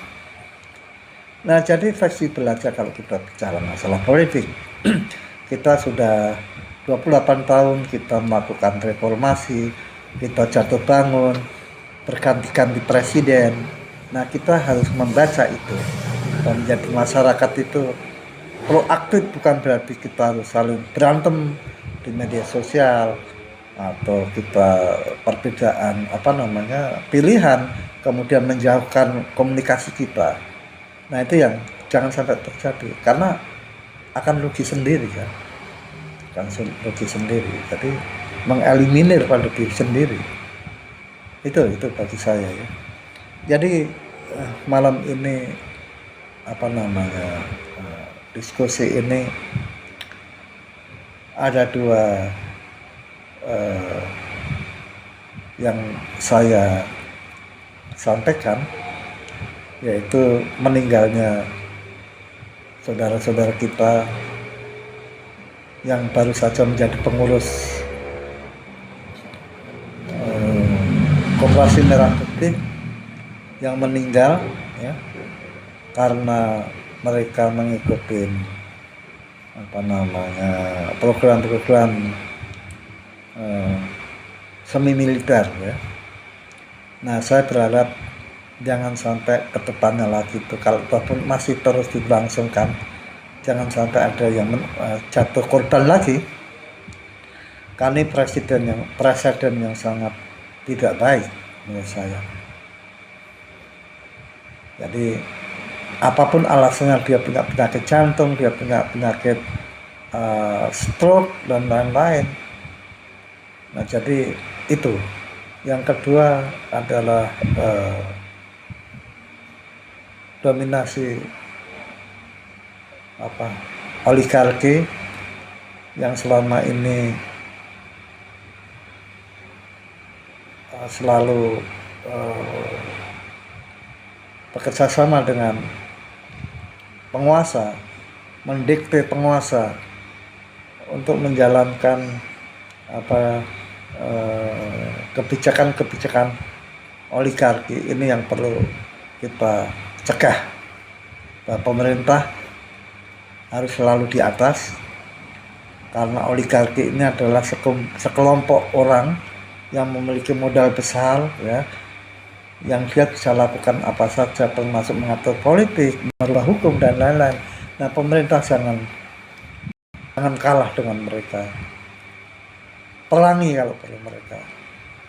A: Nah jadi fleksibel aja kalau kita bicara masalah politik. Kita sudah 28 tahun kita melakukan reformasi, kita jatuh bangun, berganti-ganti presiden. Nah kita harus membaca itu, dan menjadi masyarakat itu proaktif, bukan berarti kita harus saling berantem di media sosial, atau kita perbedaan pilihan kemudian menjauhkan komunikasi kita. Nah itu yang jangan sampai terjadi, karena akan rugi sendiri kan, rugi sendiri. Jadi mengeliminir pada diri sendiri, itu bagi saya ya. Jadi malam ini diskusi ini ada dua yang saya sampaikan, yaitu meninggalnya saudara-saudara kita yang baru saja menjadi pengurus Koperasi Merah Putih, yang meninggal ya karena mereka mengikuti program-program semi militer ya. Nah, saya berharap jangan sampai ke depannya lagi itu, kalau pun masih terus dilangsungkan, jangan sampai ada yang jatuh korban lagi. Karena presiden yang sangat tidak baik menurut saya. Jadi apapun alasannya, dia punya penyakit jantung, dia punya penyakit stroke dan lain-lain. Nah, jadi itu. Yang kedua adalah dominasi oligarki yang selama ini selalu bekerja sama dengan penguasa, mendikte penguasa untuk menjalankan kebijakan-kebijakan oligarki ini yang perlu kita cegah. Bahwa pemerintah harus selalu di atas, karena oligarki ini adalah sekelompok orang yang memiliki modal besar ya, yang dia bisa lakukan apa saja, termasuk mengatur politik, merubah hukum dan lain-lain. Nah, pemerintah jangan kalah dengan mereka, perangi kalau perlu mereka,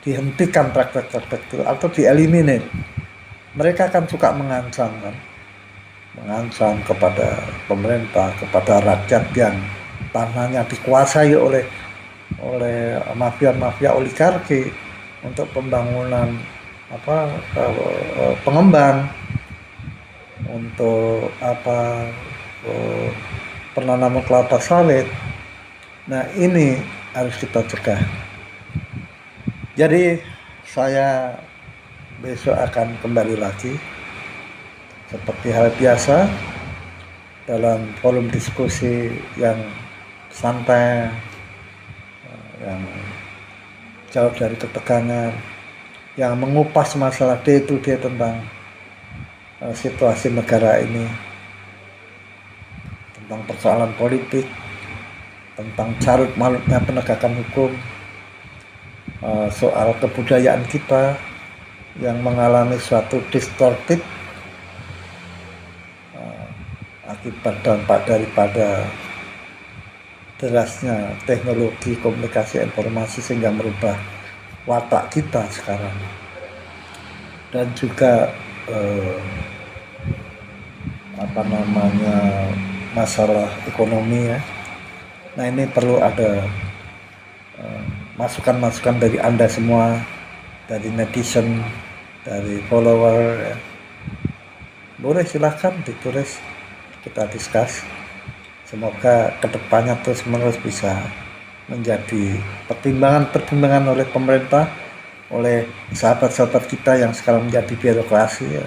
A: dihentikan praktek-praktek itu atau dieliminir. Mereka akan suka mengancam kepada pemerintah, kepada rakyat yang tanahnya dikuasai oleh mafia oligarki untuk pembangunan pengembang, untuk penanaman kelapa sawit. Nah, ini harus kita cegah. Jadi saya besok akan kembali lagi seperti hal biasa dalam forum diskusi yang santai, yang jauh dari ketegangan, yang mengupas masalah day to day tentang situasi negara ini, tentang persoalan politik, tentang carut marutnya penegakan hukum, soal kebudayaan kita yang mengalami suatu distortif akibat dampak daripada derasnya teknologi komunikasi informasi, sehingga merubah watak kita sekarang. Dan juga masalah ekonomi ya. Nah, ini perlu ada masukan-masukan dari Anda semua, dari netizen, dari follower ya. Boleh silahkan ditulis, kita discuss. Semoga kedepannya terus menerus bisa menjadi pertimbangan oleh pemerintah, oleh sahabat-sahabat kita yang sekarang menjadi birokrasi ya.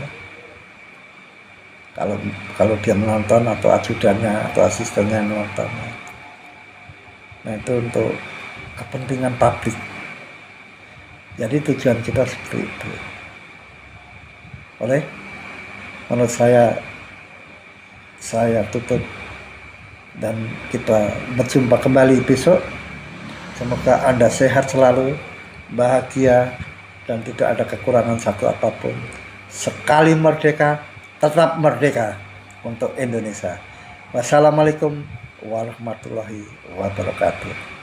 A: Kalau dia menonton, atau ajudannya atau asistennya yang menonton. Nah, itu untuk kepentingan publik. Jadi tujuan kita seperti itu. Menurut saya tutup, dan kita berjumpa kembali besok. Semoga Anda sehat selalu, bahagia, dan tidak ada kekurangan satu apapun. Sekali merdeka, tetap merdeka untuk Indonesia. Wassalamualaikum warahmatullahi wabarakatuh.